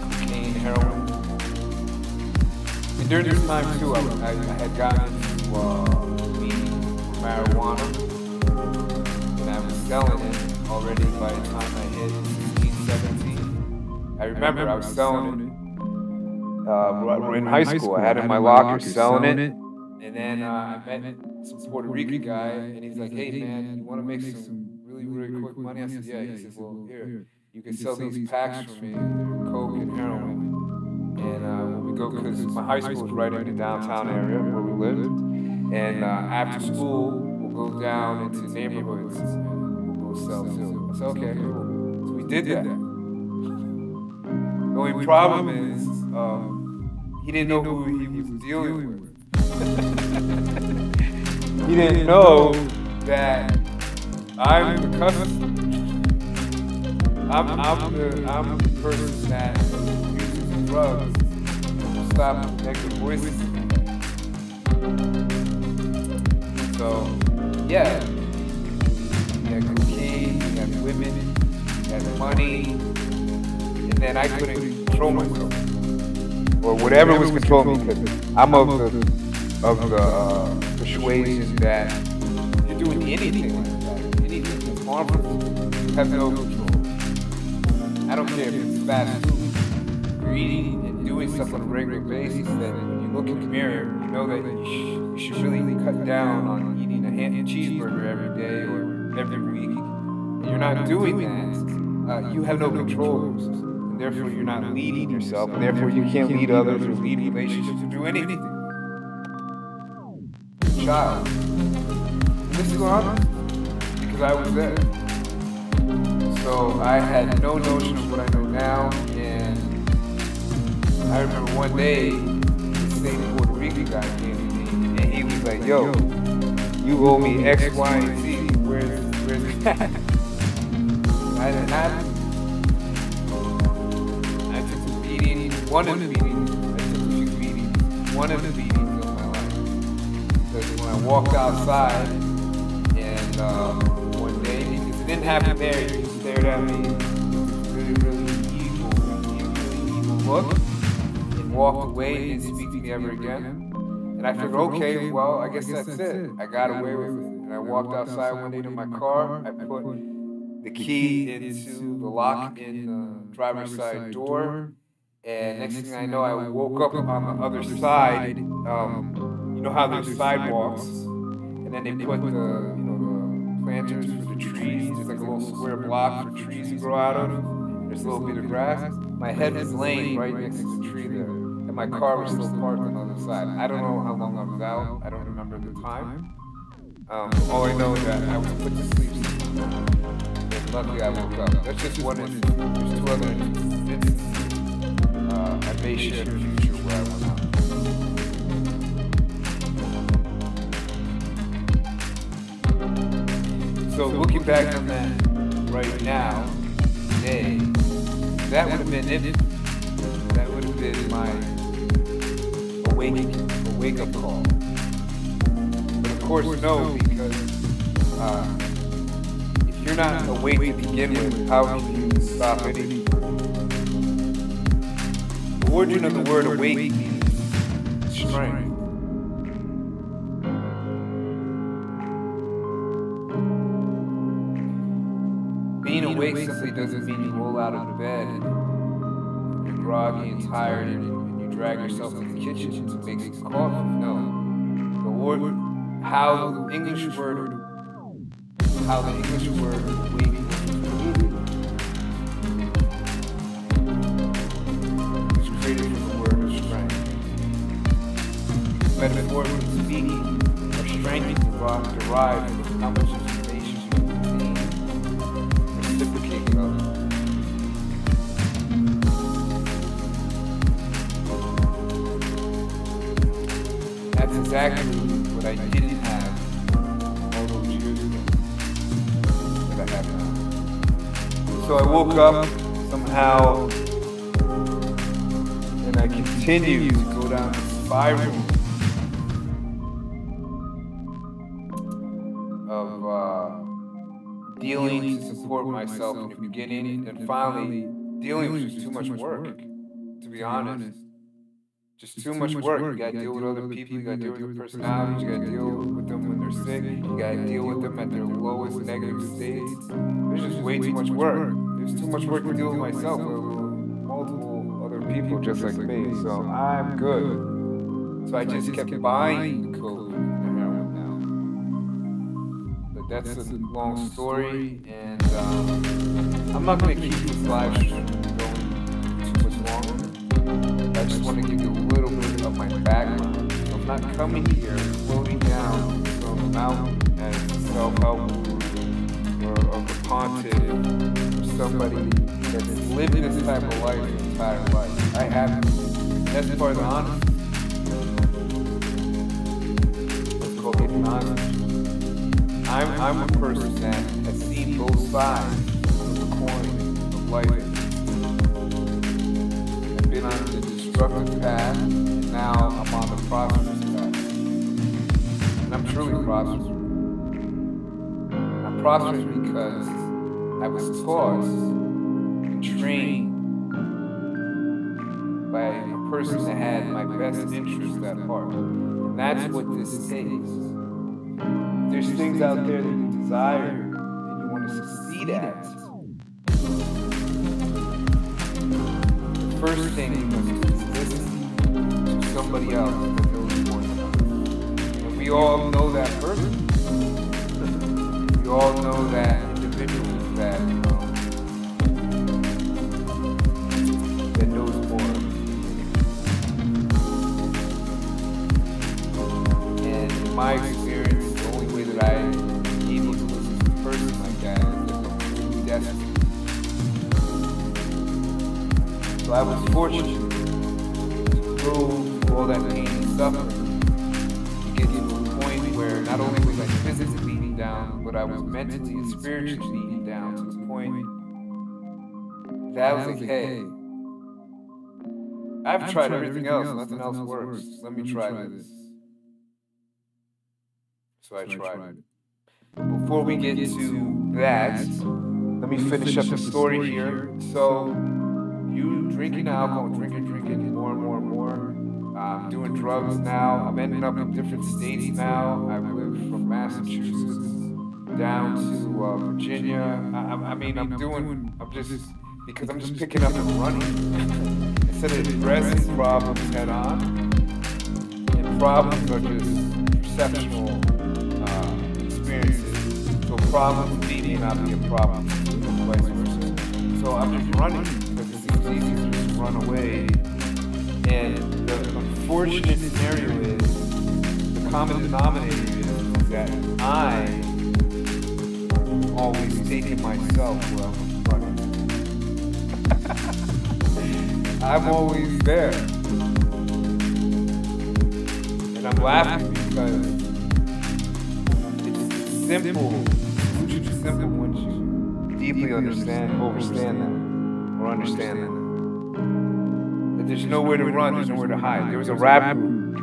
cocaine, heroin. And during this time too, I had gotten into weed, marijuana, and I was selling it already by the time I hit 16, 17. I remember I was selling it in high school. I had it in my locker selling it, and then I met some Puerto Rican guy, and he's like, "Hey man, you want to make some really quick money?" I said, "Yeah." He said, "Well, here, you can sell these packs for me, coke and heroin." And when we go, because my high school was right in the downtown area where we lived, and after school we'll go down into neighborhoods and we'll go sell too. I said, "Okay, cool." So we did that. The only problem is he didn't know who he was dealing with. He didn't know that I'm the customer. I'm the person that uses drugs to stop negative voices. So yeah, you had cocaine, you had women, you had money, and then I couldn't control myself, or whatever was controlling me, because I'm of the persuasion that you're doing anything like that, anything that's harmful, you have no control. I don't care if it's fast food, you're eating and doing stuff on a regular basis, that when you look in the mirror, you know that you should really cut down on eating a cheeseburger every day or every week, and you're not doing that, you have no control. And therefore, you're not leading yourself, and therefore, you can't lead others or lead relationships or do anything. Child. And this is honest, because I was there. So I had no notion of what I know now, and I remember one day, this same Puerto Rican guy came to me, and he was like, "Yo, you owe me X, Y, and Z. Where's that?" I didn't have it. One of the beatings, I took a few beatings, one of the beatings of my life. Because when I walked outside, and one day, because it didn't happen there, he just stared at me with really evil look, and walked away and didn't speak to me ever again. And I figured, okay, well, I guess that's it. I got away with it. And I walked outside one day to my car, I put the key into the lock in the driver's side door. And next thing I know, I woke up on the other side. You know how there's sidewalks, and then they put the planters for the trees. There's like a little square block for trees to grow out of. There's a little bit of grass. My head was laying right next to the tree there, and my car was still parked on the other side. I don't know how long I was out. I don't remember the time. All I know is that I was put to sleep. And luckily, I woke up. That's just one instance. There's two other instances. I may share the future where I went out. So looking back on that right now, today, that would have been it. That would have been my wake-up call. But of course, no, because if you're not awake to begin with, how can you stop anything? The origin of the word awake means strength. Being awake simply doesn't mean you roll out of the bed and you're groggy and tired and you drag yourself to the kitchen to make some coffee. No. How the English word awake is created from the word of strength. Metaphorically speaking, our strength is derived from how much information we contain, reciprocating of it. That's exactly what I didn't have all those years So I woke up somehow and I continued to go down the spiral of dealing to support myself in the beginning, and finally dealing was just too much work, to be honest. Just too much work. You gotta deal with other people, you gotta deal with their personalities, you gotta deal with them when they're sick, you gotta deal with them at their lowest negative states. There's just way too much work. There's too much work to deal with myself, with multiple other people just like me. So I'm good. So I just kept buying the coke and the heroin now. But that's a long story, and I'm not gonna keep this live stream going too much longer. I just want to give you a little bit of my background. So I'm not coming here floating down some mountain as a self-help or a pontiff or somebody that's lived this type of life their entire life. I haven't. That's part of the honesty. Let's go get honest. I'm a person that has seen both sides of the coin of life. I've been on the destructive path, and now I'm on the prosperous path. And I'm truly prosperous. I'm prosperous because I was taught and trained by a person that had my best interest at heart. And that's what this takes. There's things out there that you desire and you want to succeed at. The first thing you must do is listen to somebody else that knows more than us. And we all know that person. We all know that individual that knows more. And in my experience, the only way that I'm able to listen to a person like that is if I'm truly desperate. So I was fortunate to go through all that pain and suffering to get to a point where not only was I physically beaten down, but I was mentally and spiritually beaten down to the point that I was like, hey, I've tried everything else, nothing else works. Let me try this. So I tried it. Before we get to that, let me finish up the story here. So you drinking alcohol, drinking more and more and more. I'm doing drugs now. I'm ending up in different states now. I've lived from Massachusetts down to Virginia. I'm just picking up and running. Instead of addressing problems head on, and problems are just perceptual experiences. So problems need not be a problem, vice versa. So I'm just running because it's easy to just run away. And the unfortunate scenario is, the common denominator is that I'm always taking myself while I'm running. I'm always there. And I'm laughing because it's simple. It's just simple once you deeply understand that, or understand that. There's nowhere to run, there's nowhere to hide. There was a rap group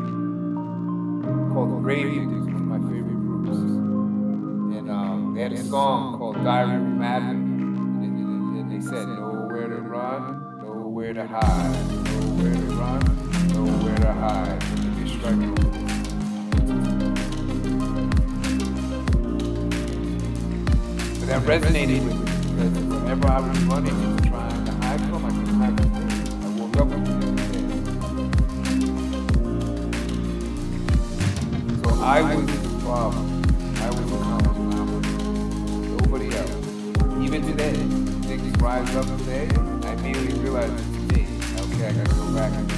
called the Gravy Diggers, one of my favorite groups. And they had a song called Diary of a Madman. And they said, nowhere to run, nowhere to hide. Nowhere to run, nowhere to hide. It could be striking. So that resonated with me, because whenever I was running and trying to hide from, I couldn't hide from it. I woke up with it. So I was the problem. I was the common denominator. Nobody else. Even today, things rise up today, I immediately realize it's me. Okay, I gotta go back and do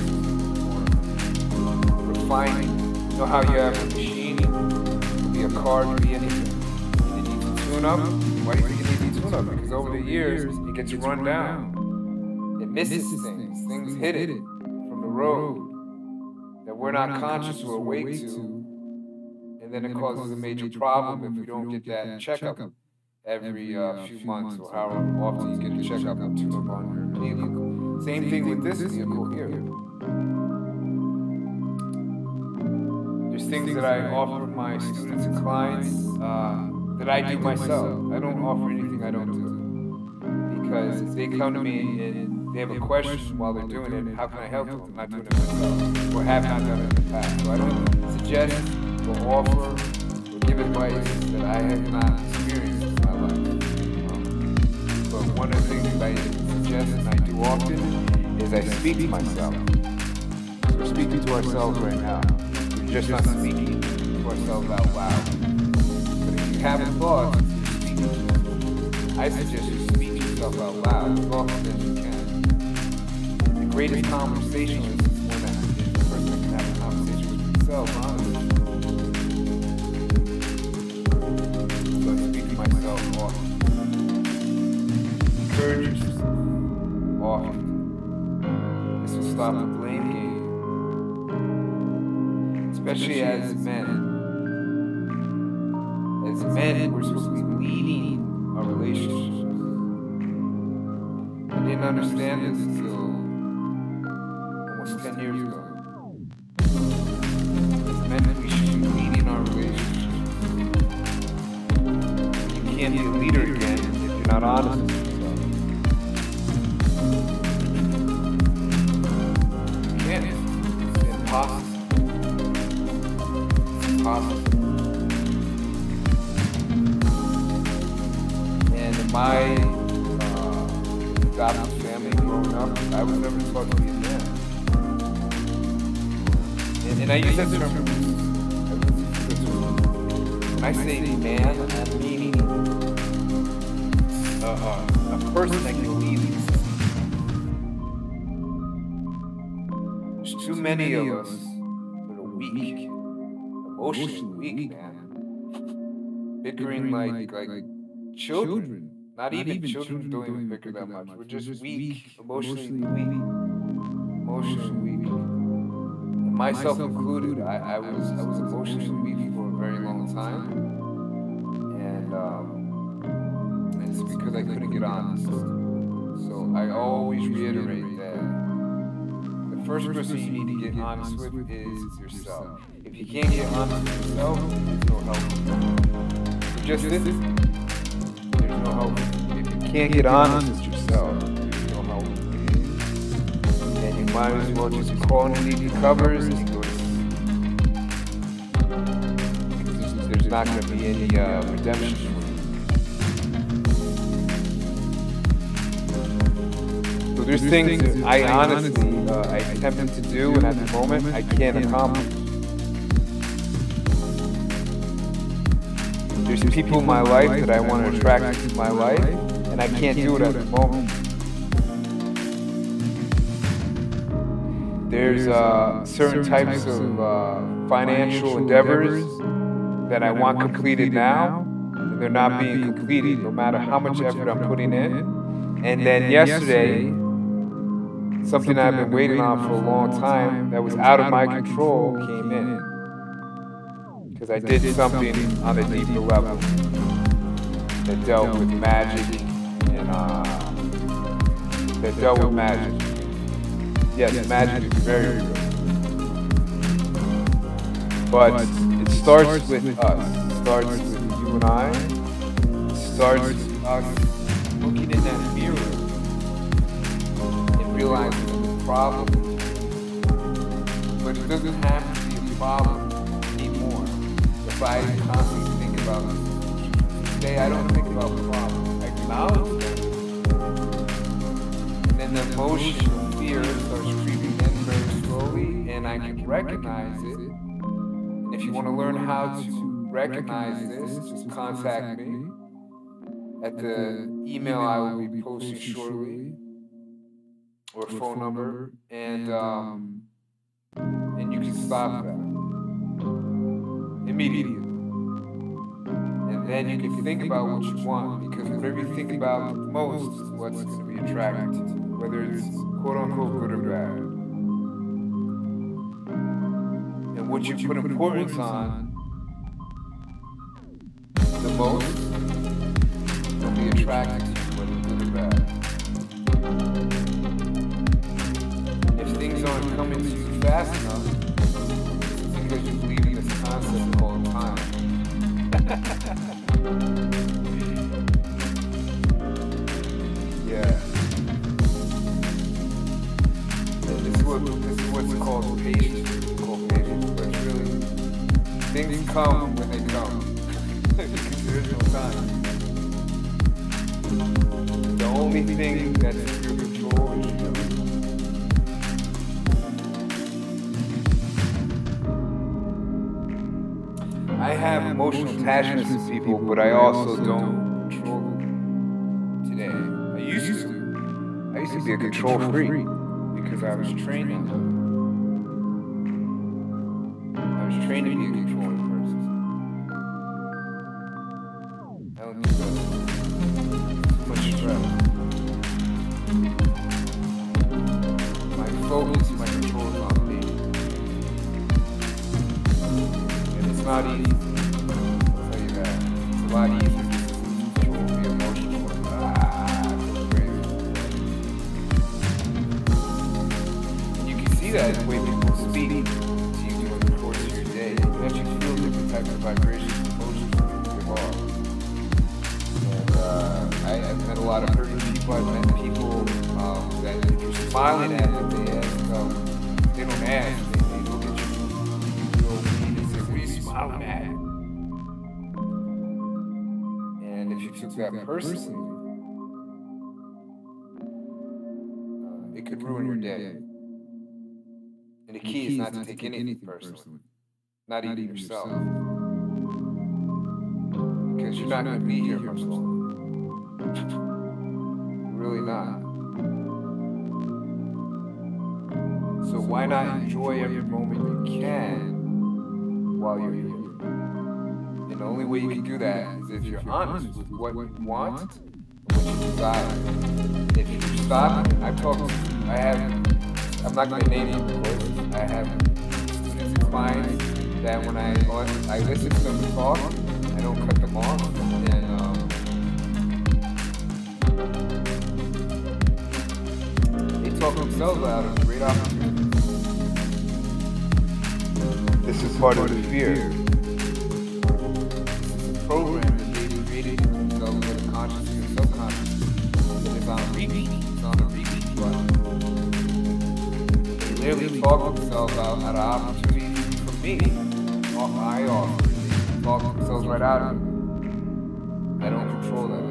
more refining. You know how you have a machine? It could be a car, it could be anything. It needs a tune-up. Why do you think it needs a tune-up? Because over the years, it gets run down. It misses things. Things hit it from the road that we're not conscious or awake to. And then it causes a major problem if we don't get that checkup. every few months or however often you get a checkup or tune-up on your vehicle. Same thing with this vehicle here. There's things that I offer my students and clients that I do myself. I don't offer anything I don't do. Because if they come to me and they have a question while they're doing it, how can I help them? I'm not doing it myself, or have not done it in the past. So I don't suggest or offer or give advice that I have not experienced in my life. But one of the things that I suggest and I do often is I speak to myself. We're speaking to ourselves right now. We're just not speaking to ourselves out loud. But if you have a thought, you're speaking to yourself. I suggest you speak to yourself out loud as often as you can. The greatest conversationalist is one that is the person that can have a conversation with himself, honestly. So I speak to myself often. Encourage yourself often. This will stop the blame game. Especially as men. As men, we're supposed to be leading our relationships. I didn't understand this until almost 10 years ago. As men, we should be leading our relationships. You can't be a leader again if you're not honest with yourself. You can't. It's impossible. It's impossible. And in my adopted family growing up, I was never supposed to be a man. And I use that term. When I say man, I'm meaning a person that can lead. There's too many of us that are weak, emotionally weak, man. Bickering like children. Not even children don't even bicker that much. We're just weak, emotionally weak. Emotionally weak. And myself included, I was emotionally weak for a very long time. And it's because I couldn't get honest. So I always reiterate that the first person you need to get honest with is yourself. If you can't get honest with yourself, there's no help. Just this. There's no help. If you can't get honest with yourself, there's no help. And you might as well just crawl underneath the covers and go to sleep. Because there's not going to be any redemption for you. So there's things that I honestly I attempted to do, and at the moment I can't accomplish. There's people in my life that I want to attract into my life, and I can't do it at the moment. There's certain types of financial endeavors that I want completed now, and they're not being completed, no matter how much effort I'm putting in. And then yesterday, something I've been waiting on for a long time that was out of my control came in. Because I did something on a deeper level that dealt with magic and that dealt with magic. Yes, magic is very real. But it starts with us. It starts with you and I. It starts with us looking in that mirror and realizing the problem. But it doesn't have to be a problem anymore. If I constantly think about this, today I don't think about problems. I acknowledge them. And then the emotion of fear starts creeping in very slowly, and I can recognize it. And if you want to learn how to recognize this, just contact me at the email I will be posting shortly, or phone number, and you can stop that immediately. And then you can think about what you want, because whatever you think about the most is what's going to be attracted to you, whether it's quote unquote good or bad. And what you put importance on the most attracted to you, whether good or bad. If things aren't coming to you fast enough, it's because you believe in this concept called time. Yeah. This is what's called patience. It's called patience, but it's really, things come when they come. Because there's no time. The only thing that's in your control is you. I have emotional attachments to people, but I also don't control them today. I used to. I used to be a control freak because I was trained on that. I was trained to be a controlling person. I don't do that. Too much stress. My focus, my control is on me. And it's not easy. I'll tell you that. It's a lot easier to control, be emotional. I feel crazy. And you can see that in the way people speak to you during the course of your day. You can actually feel different types of vibrations and emotions when you give off. And I've met a lot of hurting people. I've met people that if you're smiling at them, they don't ask. They look at you, and say, "What are you smiling at?" And if you took that personally, it could ruin your day. And the key is not to take anything personally, not even yourself, because you're not going to be here much longer. Really not. So why not enjoy every moment you can while you're here? And the only way you can do that is if you're honest with what you want and what you desire. If you stop, I'm not going to name any places. I have students and clients that when I listen to them talk, I don't cut them off. And they talk themselves out of great opportunities. This is part of the fear. This is a program that they created for themselves, whether consciously or subconsciously. That is on repeat. It's on a repeat button. They literally talk themselves out of opportunities from me. I offer. They talk themselves right out of it. I don't control that.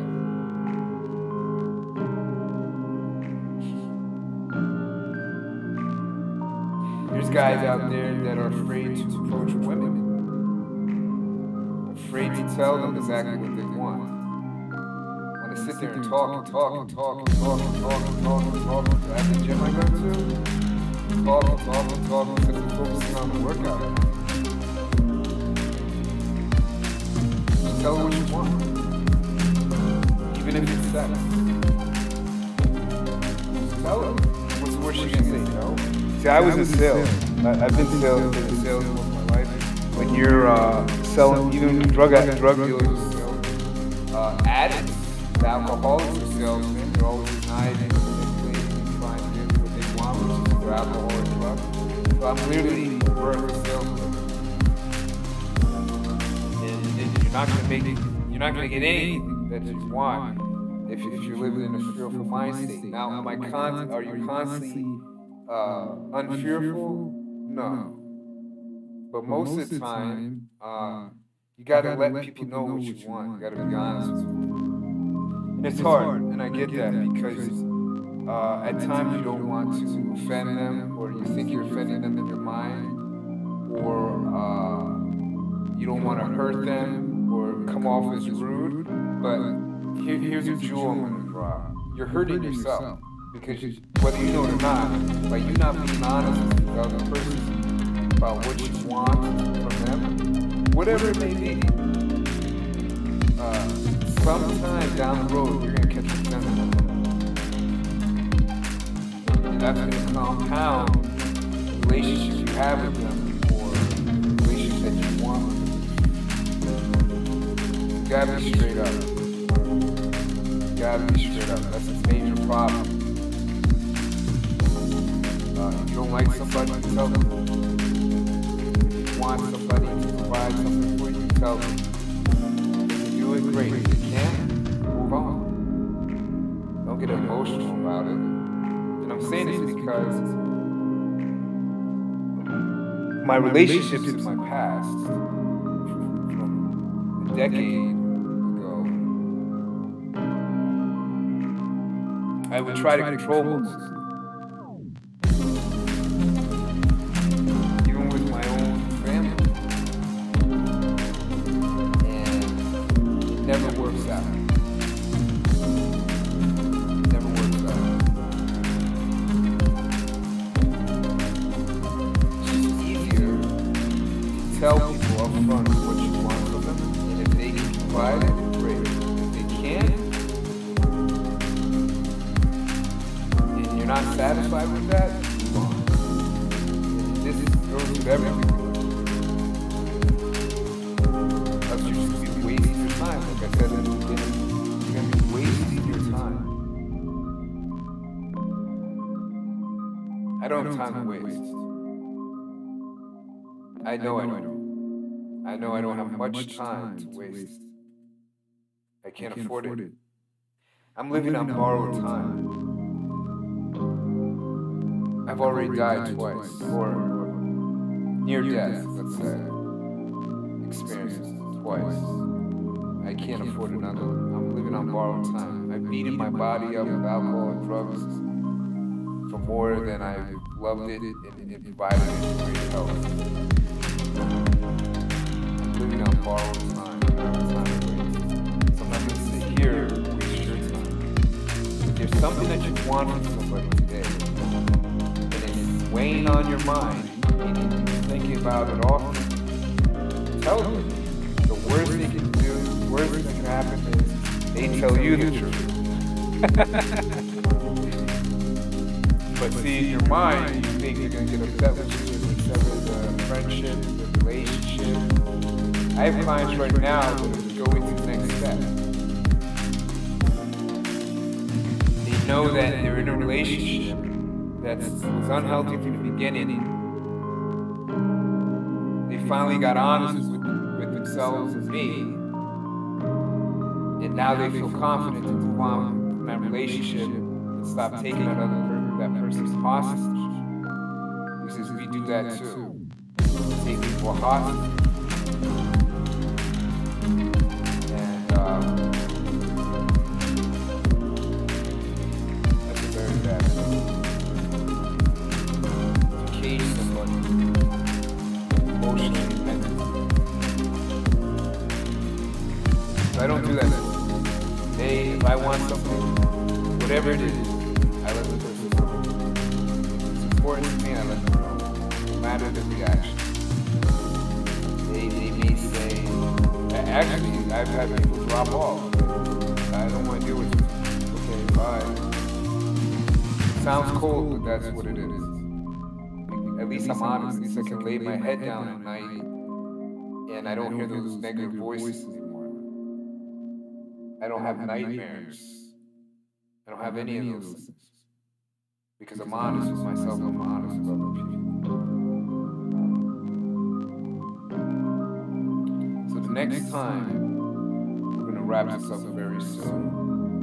There's guys out there that are afraid to approach women, afraid to tell them exactly what they want. Want to sit there and talk. At the gym I go to, talk, instead of focusing on the workout. Just tell them what you want, even if it's sex. Just tell them. What's the worst you can say, no? See, I was in sales. I've been in sales most of my life. When you're selling, even drug dealers, addicts, the alcoholics are salesmen. They're always conniving, manipulating, trying to get what they want, which is their alcohol or drugs. So I'm literally a birth salesman. And you're not gonna get anything that you want if you're living in a fearful mind state. Now, are you constantly unfearful? No. But most of the time, you gotta let people know what you want. You gotta be honest with them. And it's hard, and I get that, because at times you don't want to offend them, or you think you're offending them in your mind, or you don't want to hurt them, or come off as rude. But here's a jewel I'm gonna drop. You're hurting yourself. Because whether you know it or not, by you not being honest with the other person about what you want from them, whatever it may be, sometime down the road you're going to catch a sentiment. And that's going to compound the relationships you have with them, or the relationships that you want with them. You got to be straight up. gotta be straight up. That's a major problem. If you don't like somebody, tell them. If you want somebody to provide something for you, tell them. If you do it, great. If you can't, move on. Don't get emotional about it. And I'm saying this because my relationships in my past, from a decade ago, I would try to control most. Even with my own family. And it never works out. It never works out. It's just easier to tell people up front what you want from them. And if they can provide it, great. If they can't, you're not satisfied with that, move on. This goes with everything. Else you're just going to be wasting your time. Like I said in the beginning, you're going to be wasting your time. I don't have time to waste. I know I don't. I know I don't have much time to waste. I can't afford it. I'm living on borrowed time. I've already died twice, or near death, let's say. Experienced twice. I can't afford another. I'm living on borrowed time. I've beaten my body up with alcohol and drugs for more than I've loved it and provided it great health. I'm living on borrowed time. I don't have time to waste. So I'm not going to sit here and waste your time. If there's something that you want from somebody today, weighing on your mind, meaning you're thinking about it often, tell them. The worst they can do, the worst that can happen is they tell you the truth. But see, in your mind, you think you're going to get upset with you, upset with the friendship, the relationship. I have clients right now that are going to the next step. They know that they're in a relationship that was unhealthy from the beginning. They finally got honest with themselves and me, and now they feel confident to move on from that relationship and stop taking that person's hostage. Because we do that too. We take people hostage. And that's a very bad thing. Somebody emotionally and mentally. So I don't do that. Hey, if I want something, whatever it is, I let the person know. It's important to me, I let them know. No matter the reaction. They may say, actually, I've had people drop off. I don't want to deal with it. Okay, bye. It sounds cold, but that's what it is. At least I'm honest. At least I can lay my head down at night and I don't hear those negative voices anymore. I don't have nightmares. I don't have any of those things. Because I'm honest with myself, I'm honest with other people. So the next time, we're going to wrap this up very soon.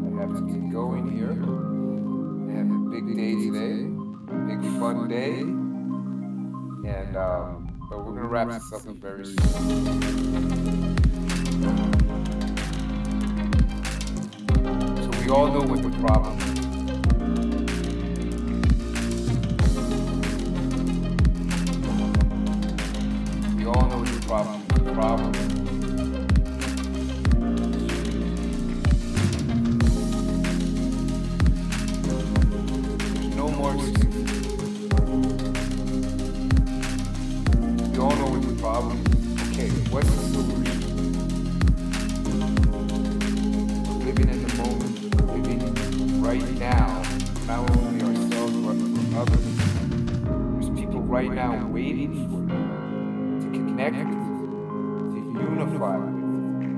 I have to get going here. I have a big day today. Big fun day. And, but we're going to wrap this up very soon. So we all know what the problem is. We all know what the problem is. The problem there's no more excuses. Don't know what the problem is. Okay, what's the solution? Living in the moment, living right now, not only ourselves but for others. There's people right now waiting for you to connect with you, to unify with you,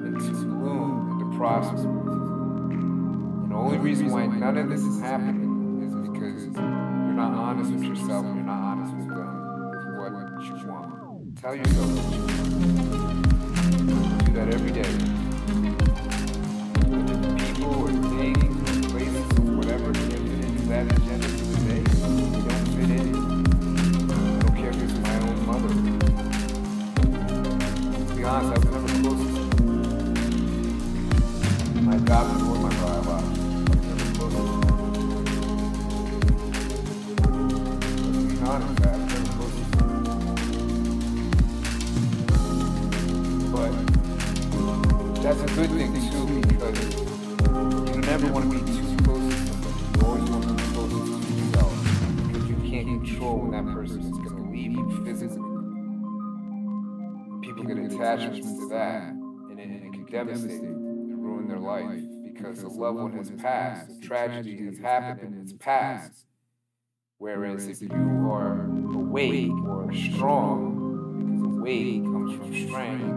and to bloom and to prosper. And the only reason why none of this is happening is because you're not honest with yourself, you're not honest with them, with what you want. Tell yourself what you want. Do that every day. People or things or places or whatever can't fit into that agenda for the day. You don't fit in. I don't care if it's my own mother. To be honest, I was never close to my adopted or my biological. I was never close to them. To be honest, I was never close to them. But that's a good thing too, because you never want to be too close to somebody. You always want to be closest to yourself, because you can't control when that person is going to leave you physically. People get attachments to that, and it can devastate them and ruin their life, because the loved one has passed, the tragedy has happened and it's passed. Whereas if you are awake or strong, because awake comes from strength,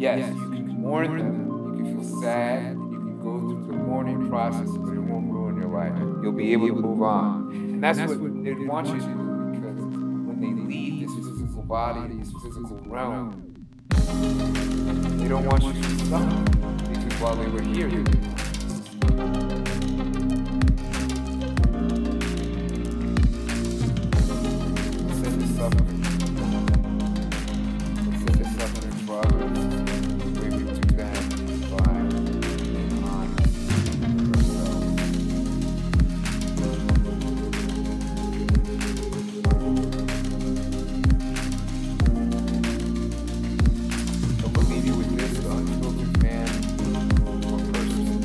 yes, you can mourn them, you can feel sad, and you can go through the mourning process, but it won't ruin your life. You'll be able to move on. And that's what they want you to do, because when they leave this physical body, this physical realm, they don't want you to suffer, because while they were here, you didn't. Send the suffering. Send the suffering for others. The way we do that is by being honest with ourselves. I will leave you with this: the unfiltered man or person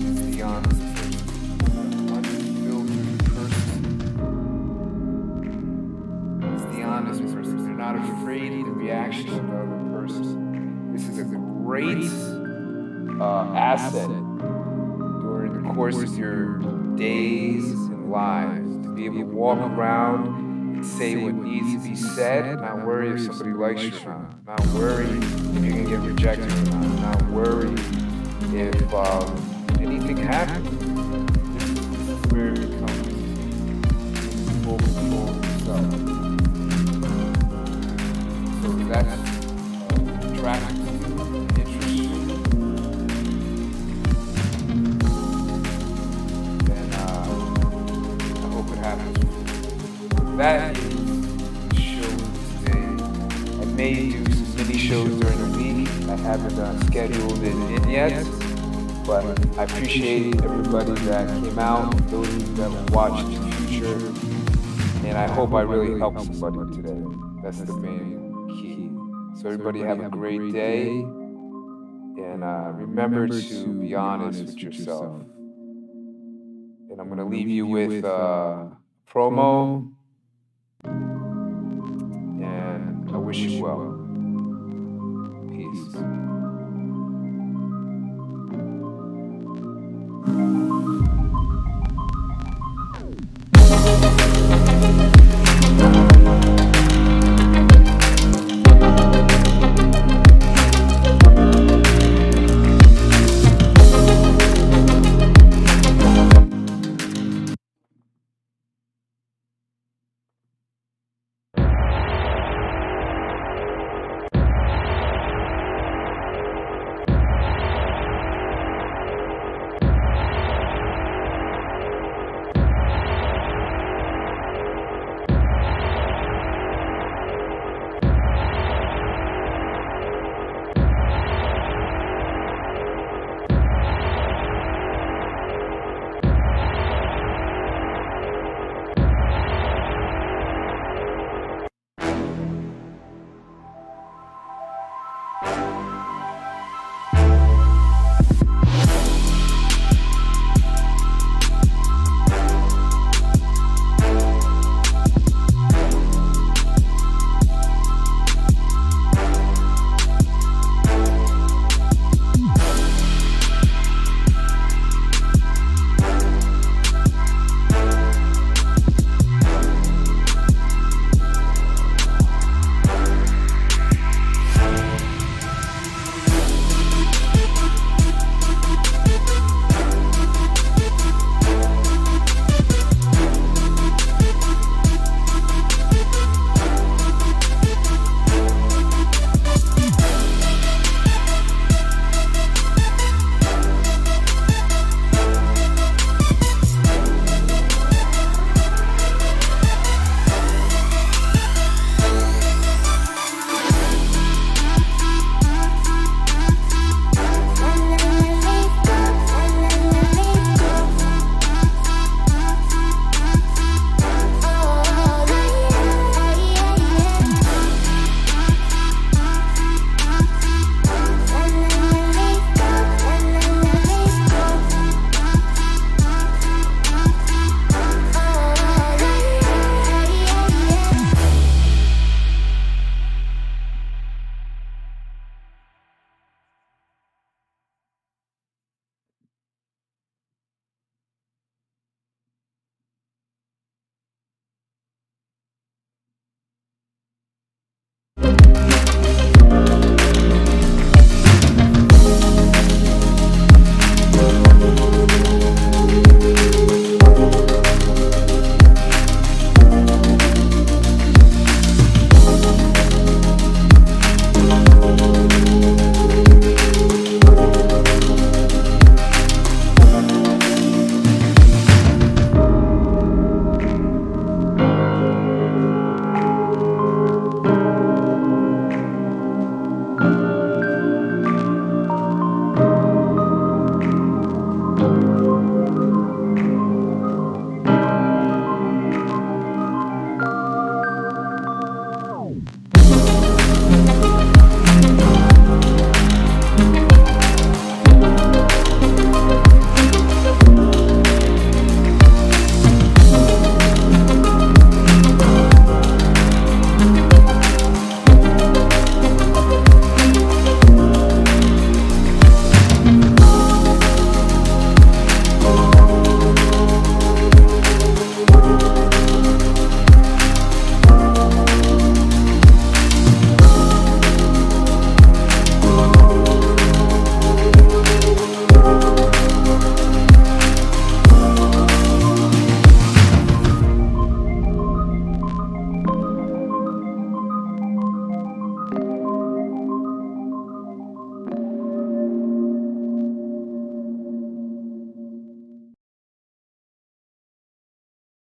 is the honest person. The unfiltered person is the honest person. They're not afraid of the reaction of the other person. This is a great asset during the course of your days and lives, to be able to walk around and say what needs to be said, not worry if somebody likes you or not worry if you're going to get rejected or not worry if anything happens. This is where it becomes full control of yourself. So if that's attractive to you, interests you, then I hope it happens for you. That is the show today. I may do some mini shows during the week. I haven't scheduled it in yet, but I appreciate everybody that came out, those of you that will watch in the future, and I hope I really helped somebody today. That's the main key. So everybody have a great day, and remember to be honest with yourself. And I'm going to leave you with promo, and I wish you well. Peace.